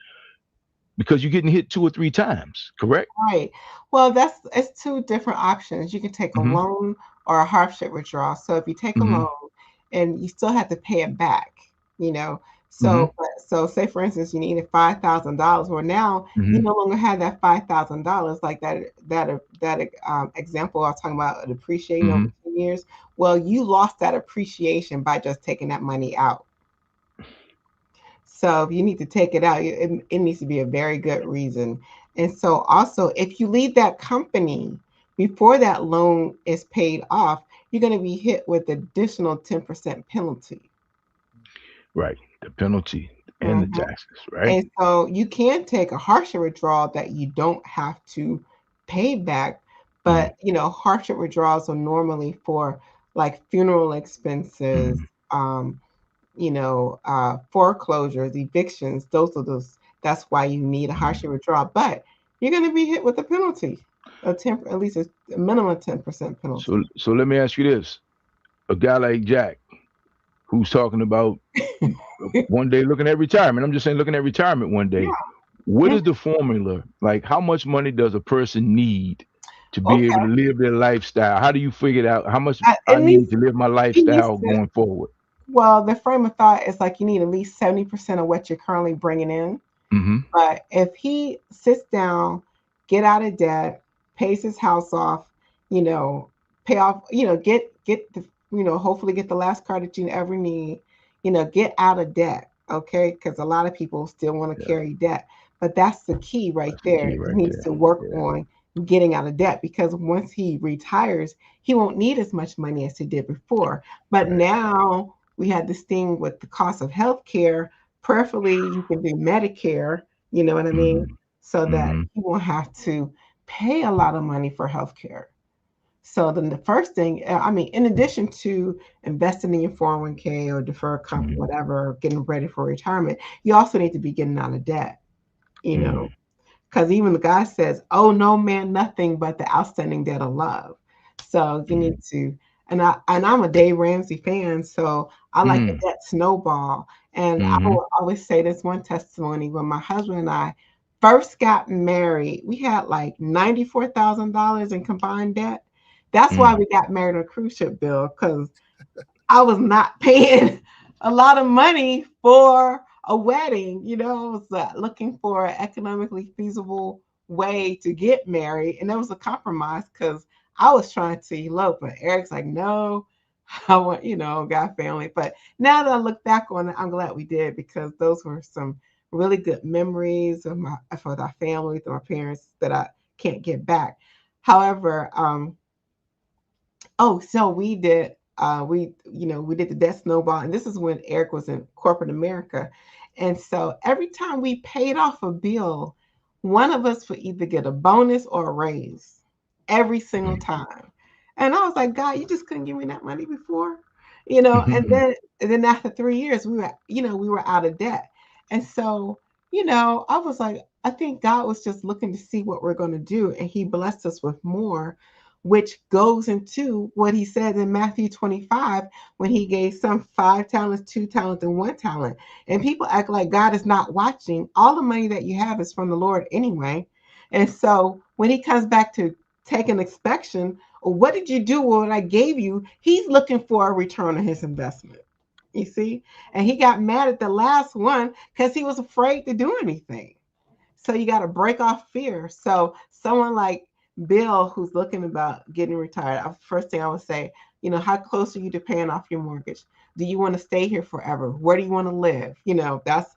because you're getting hit 2 or 3 times, correct?
Right. Well, it's two different options. You can take a
Mm-hmm.
loan or a hardship withdrawal. So if you take a
Mm-hmm.
loan and you still have to pay it back, you know.
Mm-hmm.
So say for instance you needed $5,000. Well, now you
Mm-hmm.
no longer have that $5,000, like that example I was talking about, depreciating over
Mm-hmm.
2 years. Well, you lost that appreciation by just taking that money out. So if you need to take it out, it needs to be a very good reason. And so also, if you leave that company before that loan is paid off, you're going to be hit with additional 10% penalty.
Right. The penalty and the
Mhm.
taxes, right?
And so you can take a harsher withdrawal that you don't have to pay back,
Mm-hmm.
but harsher withdrawals are normally for like funeral expenses,
Mm-hmm.
um, foreclosures, evictions, that's why you need a
Mm-hmm.
harsher withdrawal. But you're going to be hit with a penalty, at least a minimum 10% penalty.
So let me ask you this: a guy like Jack, who's talking about one day looking at retirement. I'm just saying, looking at retirement one day. What
Yeah.
is the formula? Like, how much money does a person need to be able
Okay.
to live their lifestyle? How do you figure it out? How much I
At
need
least
to live my
he needs
lifestyle
to,
going forward?
well, the frame of thought is like you need at least 70% of what you're currently bringing in.
Mm-hmm.
But if he sits down, get out of debt, pays his house off, you know, pay off, get the, hopefully get the last car that you ever need, get out of debt, okay? Because a lot of people still want to
Yeah,
carry debt, but that's the key right
that's the
there.
key
He
right
needs
there.
to work
Yeah,
on getting out of debt because once he retires, he won't need as much money as he did before. But
right.
now we had this thing with the cost of health care. Preferably, you can do Medicare, you know what I mean?
Mm-hmm.
So that
Mm-hmm.
you won't have to pay a lot of money for healthcare. So then the first thing, in addition to investing in your 401k or deferred comp,
Mm-hmm.
whatever, getting ready for retirement, you also need to be getting out of debt, you
Mm-hmm.
know, because even the guy says, oh, no man, nothing but the outstanding debt of love. So you need to, and I'm a Dave Ramsey fan, so I like the
Mm-hmm.
debt snowball. And I
Mm-hmm.
will always say this one testimony when my husband and I first got married, we had like $94,000 in combined debt. That's why
Mm-hmm.
we got married on a cruise ship, Bill, because I was not paying a lot of money for a wedding. I was looking for an economically feasible way to get married. And there was a compromise because I was trying to elope, but Eric's like, no, I want, got family. But now that I look back on it, I'm glad we did because those were some really good memories for our family, with my parents that I can't get back. However, oh, so we did the death snowball, and this is when Eric was in corporate America. And so every time we paid off a bill, one of us would either get a bonus or a raise every single time. And I was like, God, you just couldn't give me that money before. And then after 3 years, we were out of debt. And so, I was like, I think God was just looking to see what we're going to do. And he blessed us with more, which goes into what he said in Matthew 25, when he gave some 5 talents, 2 talents, and 1 talent. And people act like God is not watching. All the money that you have is from the Lord anyway. And so when he comes back to take an inspection, what did you do with what I gave you? He's looking for a return on his investment. You see? And he got mad at the last one because he was afraid to do anything. So you got to break off fear. So someone like Bill, who's looking about getting retired, first thing I would say, how close are you to paying off your mortgage? Do you want to stay here forever? Where do you want to live? That's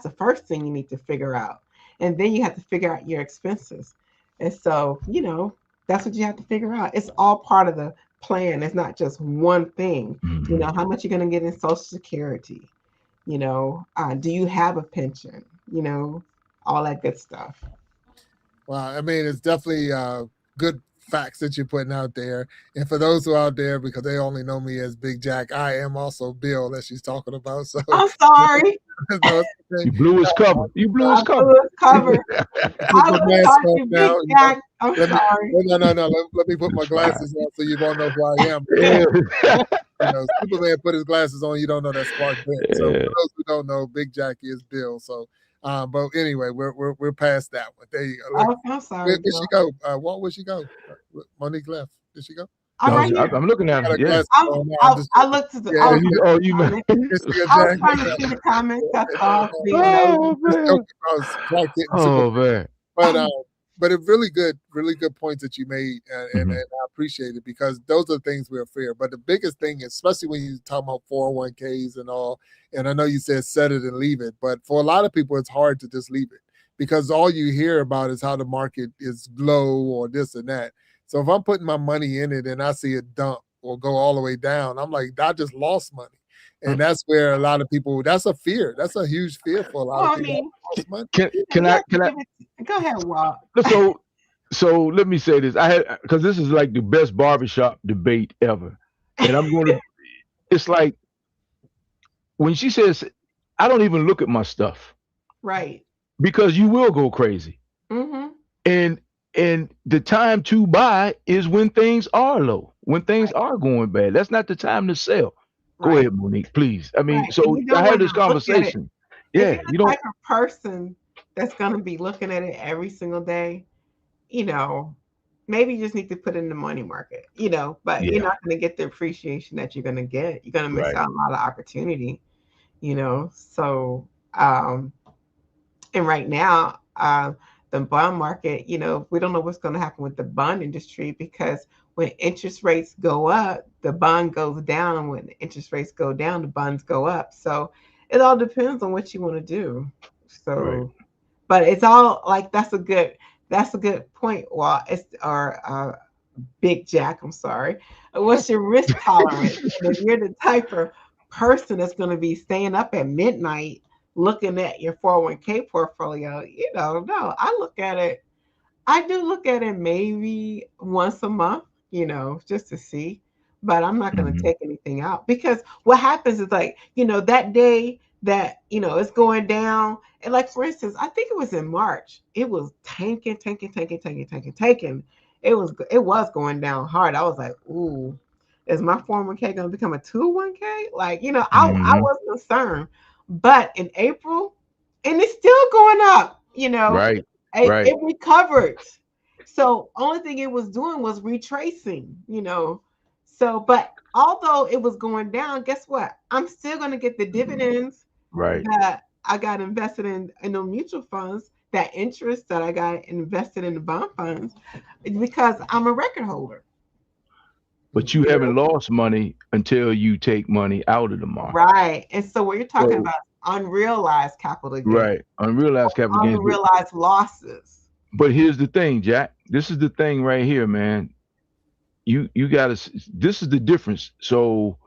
the first thing you need to figure out. And then you have to figure out your expenses. And so, that's what you have to figure out. It's all part of the plan. It's not just one thing.
Mm-hmm.
How much you're going to get in Social Security? Do you have a pension? All that good stuff.
Well, I mean, it's definitely good facts that you're putting out there. And for those who are out there, because they only know me as Big Jack, I am also Bill that she's talking about. So
I'm sorry.
You blew his cover. You blew his cover.
I was talking Big Jack. I'm sorry.
No. Let me put my glasses on so you won't know who I am. Superman put his glasses on. You don't know that's Clark Kent. So for those who don't know, Big Jack is Bill. So, but anyway, we're past that one. There you go.
Oh, I'm sorry.
Where did she go? Walt, where'd she go? Monique left. Did she go?
I'm looking at her. Yeah.
I looked at the.
Yeah,
I was trying to see the comments. That's all.
Man. But it's really good points that you made, and I appreciate it, because those are things we're fair. But the biggest thing, especially when you talk about 401ks and all, and I know you said set it and leave it, but for a lot of people, it's hard to just leave it, because all you hear about is how the market is low or this and that. So if I'm putting my money in it and I see it dump or go all the way down, I'm like, I just lost money. And that's where a lot of people, that's a fear. That's a huge fear for a lot of people.
Can I
go ahead, Walt.
So let me say this. Because this is like the best barbershop debate ever. And I'm going to, it's like when she says, I don't even look at my stuff.
Right.
Because you will go crazy. And the time to buy is when things are low, when things are going bad. That's not the time to sell. Go ahead, Monique, please. I mean, so I had this conversation.
Yeah, you don't. Like a person that's going to be looking at it every single day, maybe you just need to put it in the money market, but you're not going to get the appreciation that you're going to get. You're going to miss out on a lot of opportunity, So, and right now, the bond market, we don't know what's going to happen with the bond industry, because when interest rates go up, the bond goes down, and when interest rates go down, the bonds go up. So it all depends on what you want to do. So, but it's all like, that's a good point. Well, Big Jack, I'm sorry. What's your risk tolerance? If you're the type of person that's going to be staying up at midnight looking at your 401k portfolio, no, I do look at it maybe once a month, just to see, but I'm not going to take anything out, because what happens is, like, that day that, it's going down, and like, for instance, I think it was in March, it was tanking. It was going down hard. I was like, ooh, is my 401k going to become a 201k? Like, I was concerned. But in April, and it's still going up, it recovered. So only thing it was doing was retracing, So, but although it was going down, guess what? I'm still going to get the dividends that I got invested in the mutual funds, that interest that I got invested in the bond funds, because I'm a record holder.
But you haven't lost money until you take money out of the market.
Right. And so what you're talking about, unrealized capital gains.
Right. Unrealized capital gains.
Unrealized losses.
But here's the thing, Jack. This is the thing right here, man. You gotta, this is the difference. So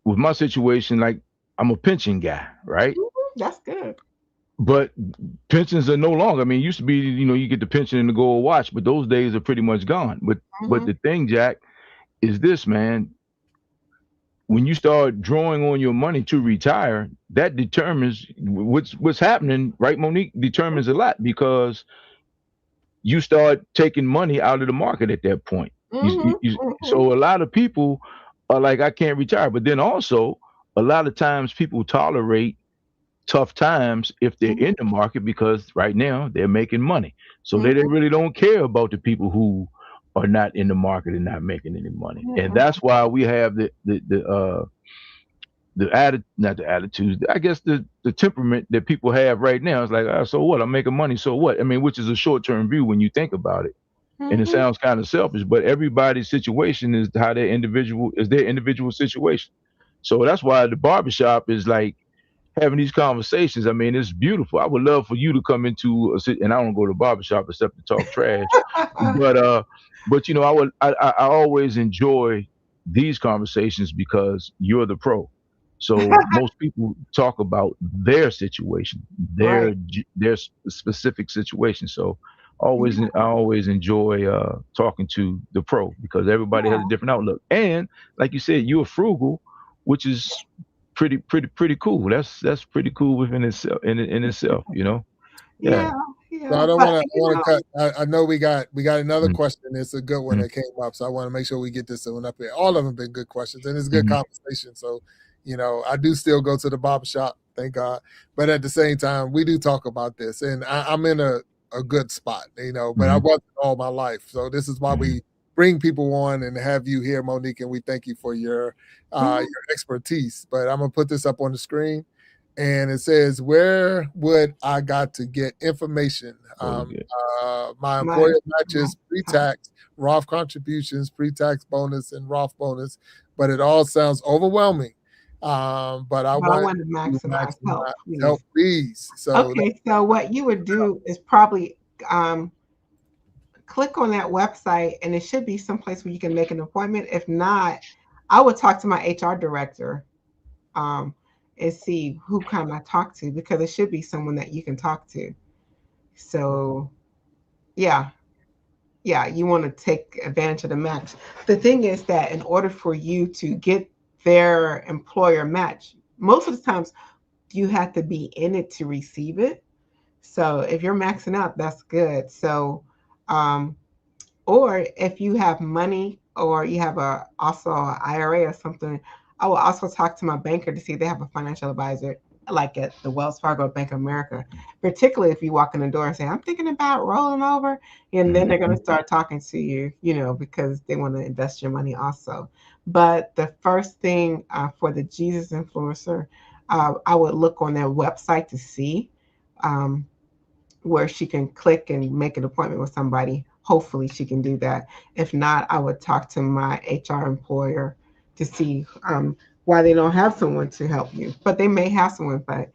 with my situation, like, I'm a pension guy, right?
That's good.
But pensions are no longer. I mean, it used to be, you get the pension and the gold watch, but those days are pretty much gone. But the thing, Jack, is this, man. when you start drawing on your money to retire, that determines what's happening, right, Monique? Determines a lot, because you start taking money out of the market at that point. So a lot of people are like, I can't retire. But then also, a lot of times people tolerate tough times if they're in the market, because right now they're making money. So they really don't care about the people who are not in the market and not making any money. And that's why we have not the attitudes, I guess the temperament that people have right now. It's like, so what? I'm making money, so what? I mean, which is a short-term view when you think about it. And it sounds kind of selfish, but everybody's situation is how their individual situation. So that's why the barbershop is like having these conversations. I mean, it's beautiful. I would love for you to come into and I don't go to the barbershop except to talk trash. But you know, I always enjoy these conversations because you're the pro. So most people talk about their situation, their specific situation. So I always enjoy talking to the pro, because everybody has a different outlook. And like you said, you're frugal, which is pretty cool. That's pretty cool within itself, in itself, you know.
Yeah.
So I don't want to cut. I know we got another question. It's a good one that came up, so I want to make sure we get this one up here. All of them have been good questions, and it's a good conversation. So, you know, I do still go to the barbershop, thank God. But at the same time, we do talk about this, and I'm in a good spot, you know. But I wasn't all my life, so this is why we bring people on and have you here, Monique, and we thank you for your expertise. But I'm gonna put this up on the screen. And it says, where would I got to get information? My employer matches pre-tax, Roth contributions, pre-tax bonus, and Roth bonus, but it all sounds overwhelming. But I want to maximize help, please. So
so what you would do is probably click on that website, and it should be someplace where you can make an appointment. If not, I would talk to my HR director. And see who can I talk to, because it should be someone that you can talk to. So, yeah, you want to take advantage of the match. The thing is that in order for you to get their employer match, most of the times you have to be in it to receive it. So if you're maxing out, that's good. So, or if you have money, or you have also an IRA or something, I will also talk to my banker to see if they have a financial advisor, like at the Wells Fargo, Bank of America, particularly if you walk in the door and say, I'm thinking about rolling over. And then they're going to start talking to you, you know, because they want to invest your money also. But the first thing for the Jesus influencer, I would look on their website to see where she can click and make an appointment with somebody. Hopefully she can do that. If not, I would talk to my HR employer to see why they don't have someone to help you. But they may have someone, but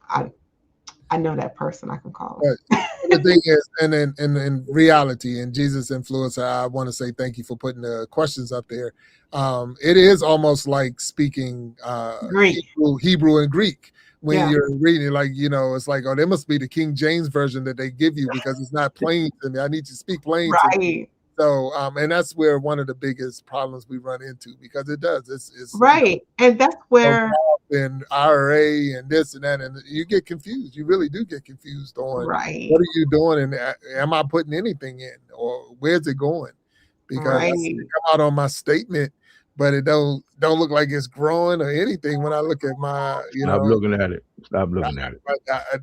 I know that person, I can call.
The thing is, and in reality, in Jesus Influencer, I want to say thank you for putting the questions up there. It is almost like speaking Hebrew and Greek when you're reading it. Like, you know, it's like, oh, there must be the King James version that they give you, because it's not plain to me. I need to speak plain to me. So, and that's where one of the biggest problems we run into, because it does. It's
right, and that's where
and IRA and this and that, and you get confused. You really do get confused on what are you doing, and am I putting anything in, or where's it going? Because it come out on my statement, but it don't look like it's growing or anything when I look at my,
Stop looking at it. Stop looking at it.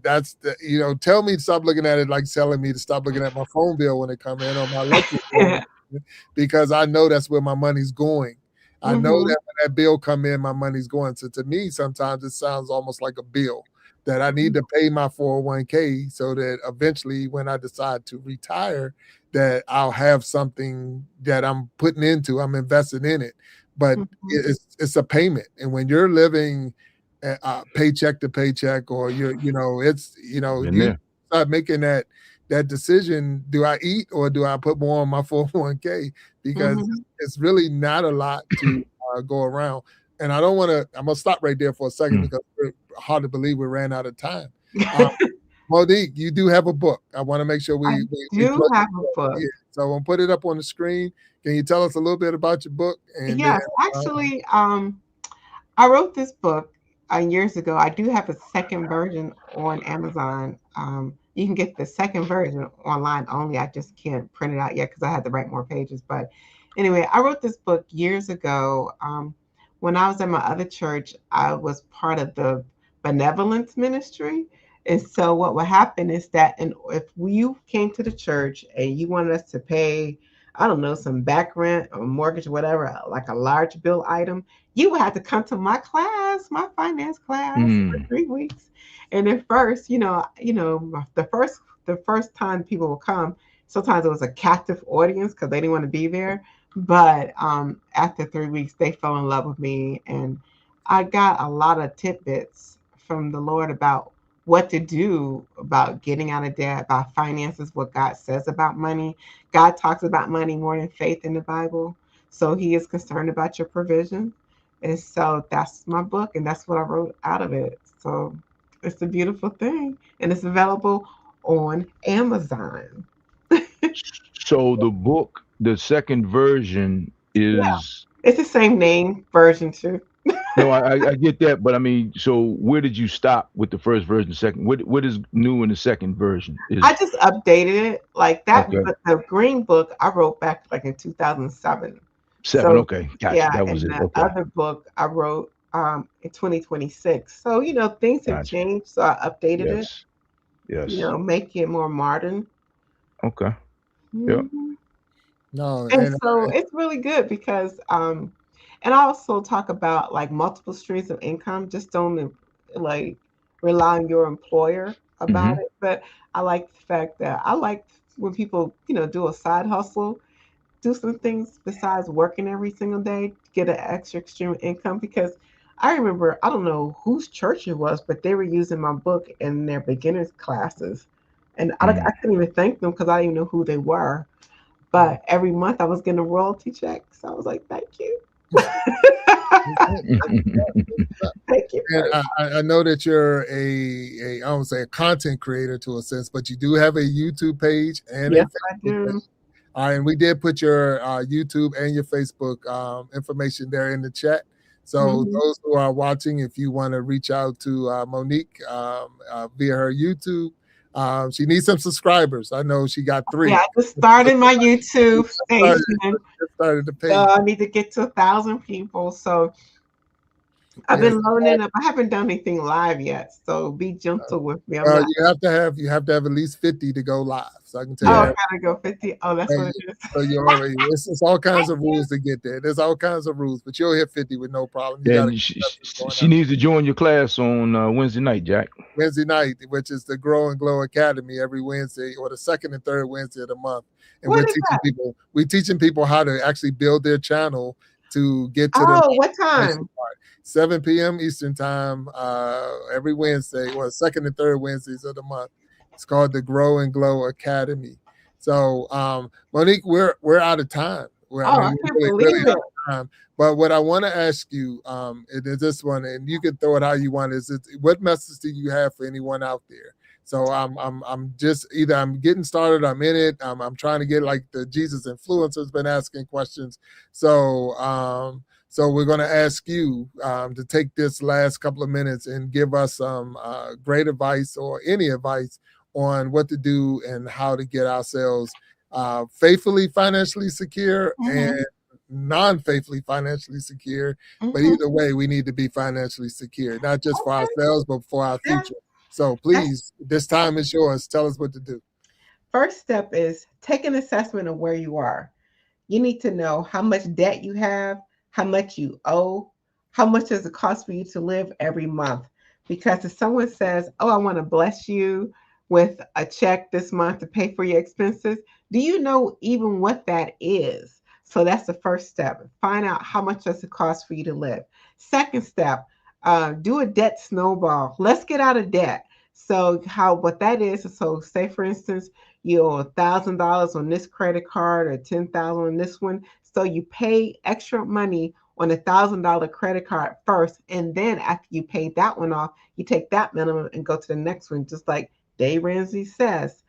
That's the, you know, tell me to stop looking at it, like telling me to stop looking at my phone bill when it come in, or my electric bill, because I know that's where my money's going. I know that when that bill come in, my money's going. So to me, sometimes it sounds almost like a bill that I need to pay my 401k, so that eventually when I decide to retire, that I'll have something that I'm putting into, I'm investing in it. But it's a payment. And when you're living paycheck to paycheck, or you start making that decision, do I eat or do I put more on my 401k? Because it's really not a lot to go around. And I don't want to, I'm going to stop right there for a second, because it's hard to believe we ran out of time. Monique, you do have a book. I want to make sure we
have a book.
Yeah. So I'm going to put it up on the screen. Can you tell us a little bit about your book?
And yes, actually, I wrote this book years ago. I do have a second version on Amazon. You can get the second version online only. I just can't print it out yet because I had to write more pages. But anyway, I wrote this book years ago. When I was at my other church, I was part of the benevolence ministry. And so what would happen is that if you came to the church and you wanted us to pay, I don't know, some back rent or mortgage or whatever, like a large bill item, you would have to come to my class, my finance class for 3 weeks. And at first, the first time people would come, sometimes it was a captive audience because they didn't want to be there. But after 3 weeks, they fell in love with me, and I got a lot of tidbits from the Lord about what to do about getting out of debt, about finances, what God says about money. God talks about money more than faith in the Bible. So he is concerned about your provision. And so that's my book, and that's what I wrote out of it. So it's a beautiful thing, and it's available on Amazon.
So the book, the second version
Yeah,
is
it's the same name version too.
no, I get that, but I mean, so where did you stop with the first version, second? What is new in the second version?
I
Is
just updated it like that,
okay,
but the green book I wrote back like in 2007.
seven.
So
Okay, gotcha.
yeah,
That was
and
it.
the
Okay,
other book I wrote in 2026. So things have
gotcha.
changed, so I updated it.
Yes, yes.
Make it more modern.
Okay. Yep.
Mhm.
No,
And
and
so it's really good because and I also talk about like multiple streams of income. Just don't like rely on your employer about
Mm-hmm.
it. But I like the fact that I like when people, do a side hustle, do some things besides working every single day to get an extra extreme income. Because I remember, I don't know whose church it was, but they were using my book in their beginners classes. And I couldn't even thank them because I didn't even know who they were. But every month I was getting a royalty check. So I was like, thank you. Thank you
and
very
I know that you're a I won't say a content creator to a sense, but you do have a YouTube page and
much.
a
Yes, I
Facebook
do.
page. And we did put your YouTube and your Facebook information there in the chat. So
Mhm.
those who are watching, if you want to reach out to Monique via her YouTube, she needs some subscribers. I know she got
Yeah,
3.
I just started my
She
YouTube
started,
station.
just started the
So
page.
I need to get to 1,000 people. So I've
Yes.
been loading it up. I haven't done anything live yet. So be gentle with me. I'm
Well,
not.
you have to have at least 50 to go live. So I can tell you
Oh, I
Yeah.
that.
gotta go 50. Oh, that's what it is.
So you already it's all kinds
Thank
of
you.
rules to get there. There's all kinds of rules, but you'll hit 50 with no problem. You got to
And
keep this going
she
up.
needs to join your class on Wednesday night, Jack.
Wednesday night, which is the Grow and Glow Academy every Wednesday or the second and third Wednesday of the month. And
What
we're
is
teaching
that?
people how to actually build their channel to get to the
Oh, what
next
time?
part. 7 p.m. Eastern time every Wednesday, or second and third Wednesdays of the month. It's called the Grow and Glow Academy. So Monique, we're out of time.
Oh, I
We're
can't
really, really
believe
out
it.
of time. But what I want to ask you is this one, and you can throw it how you want. What message do you have for anyone out there? So I'm just either I'm getting started, I'm in it, I'm trying to get like the Jesus influencers been asking questions. So we're going to ask you to take this last couple of minutes and give us some great advice or any advice on what to do and how to get ourselves faithfully financially secure
Hmm.
and non-faithfully financially secure. But
Hmm.
either way, we need to be financially secure, not just for
Okay.
ourselves, but for our
Yeah,
future. So
that's
please, this time is yours. Tell us what to do.
first step is take an assessment of where you are. You need to know how much debt you have, how much you owe, how much does it cost for you to live every month. Because if someone says, "Oh, I want to bless you with a check this month to pay for your expenses," do you know even what that is? So that's the first step. Find out how much does it cost for you to live. Second step, do a debt snowball. Let's get out of debt. So what that is, so say for instance, you owe $1,000 on this credit card or 10,000 on this one. So you pay extra money on $1,000 credit card first, and then after you pay that one off, you take that minimum and go to the next one, just like Dave Ramsey says.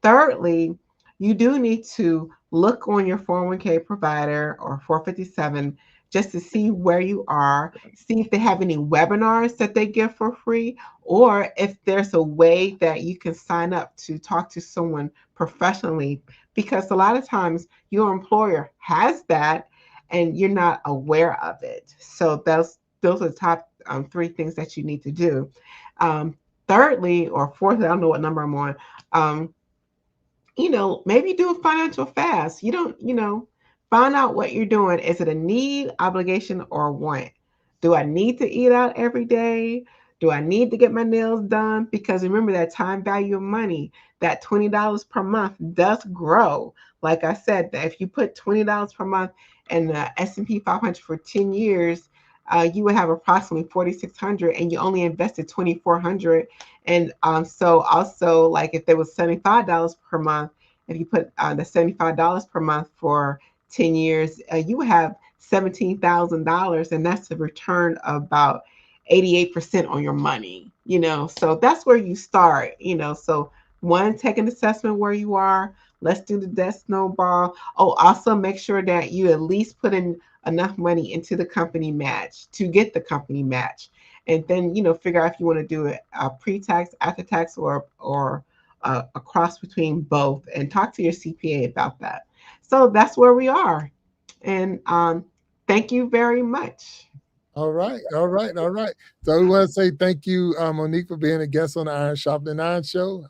Thirdly, you do need to look on your 401k provider or 457 just to see where you are, see if they have any webinars that they give for free, or if there's a way that you can sign up to talk to someone professionally, because a lot of times your employer has that and you're not aware of it. So those are the top 3 things that you need to do. Thirdly, or fourthly, I don't know what number I'm on. Maybe do a financial fast. Find out what you're doing. Is it a need, obligation, or a want? Do I need to eat out every day? Do I need to get my nails done? Because remember that time value of money, that $20 per month does grow. Like I said, that if you put $20 per month in the S&P 500 for 10 years, you would have approximately 4,600, and you only invested 2,400. And so also, like if there was $75 per month, if you put the $75 per month for 10 years, you would have $17,000, and that's a return of about 88% on your money. So that's where you start. So one, take an assessment where you are. Let's do the debt snowball. Oh, also make sure that you at least put in enough money into the company match to get the company match, and then figure out if you want to do it pre-tax, after tax, or a cross between both, and talk to your CPA about that. So that's where we are, and thank you very much.
All right. So we want to say thank you, Monique, for being a guest on the Iron Sharpening Iron Show.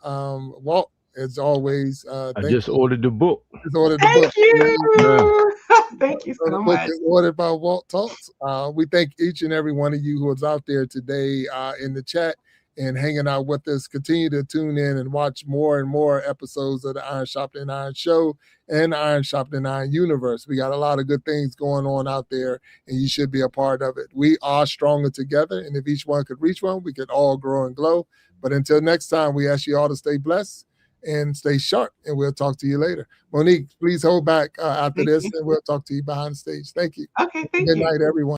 Walt, as always,
I just ordered the book.
Thank you. Thank you so much.
Is ordered by Walt Talks. We thank each and every one of you who was out there today in the chat and hanging out with us. Continue to tune in and watch more and more episodes of the Iron Sharpening Iron Show and the Iron Sharpening Iron universe. We got a lot of good things going on out there, and you should be a part of it. We are stronger together, and if each one could reach one, we could all grow and glow. But until next time, we ask you all to stay blessed and stay sharp, and we'll talk to you later. Monique, please hold back after this, and we'll talk to you behind the stage. Thank you.
Okay, thank you.
Good night, everyone.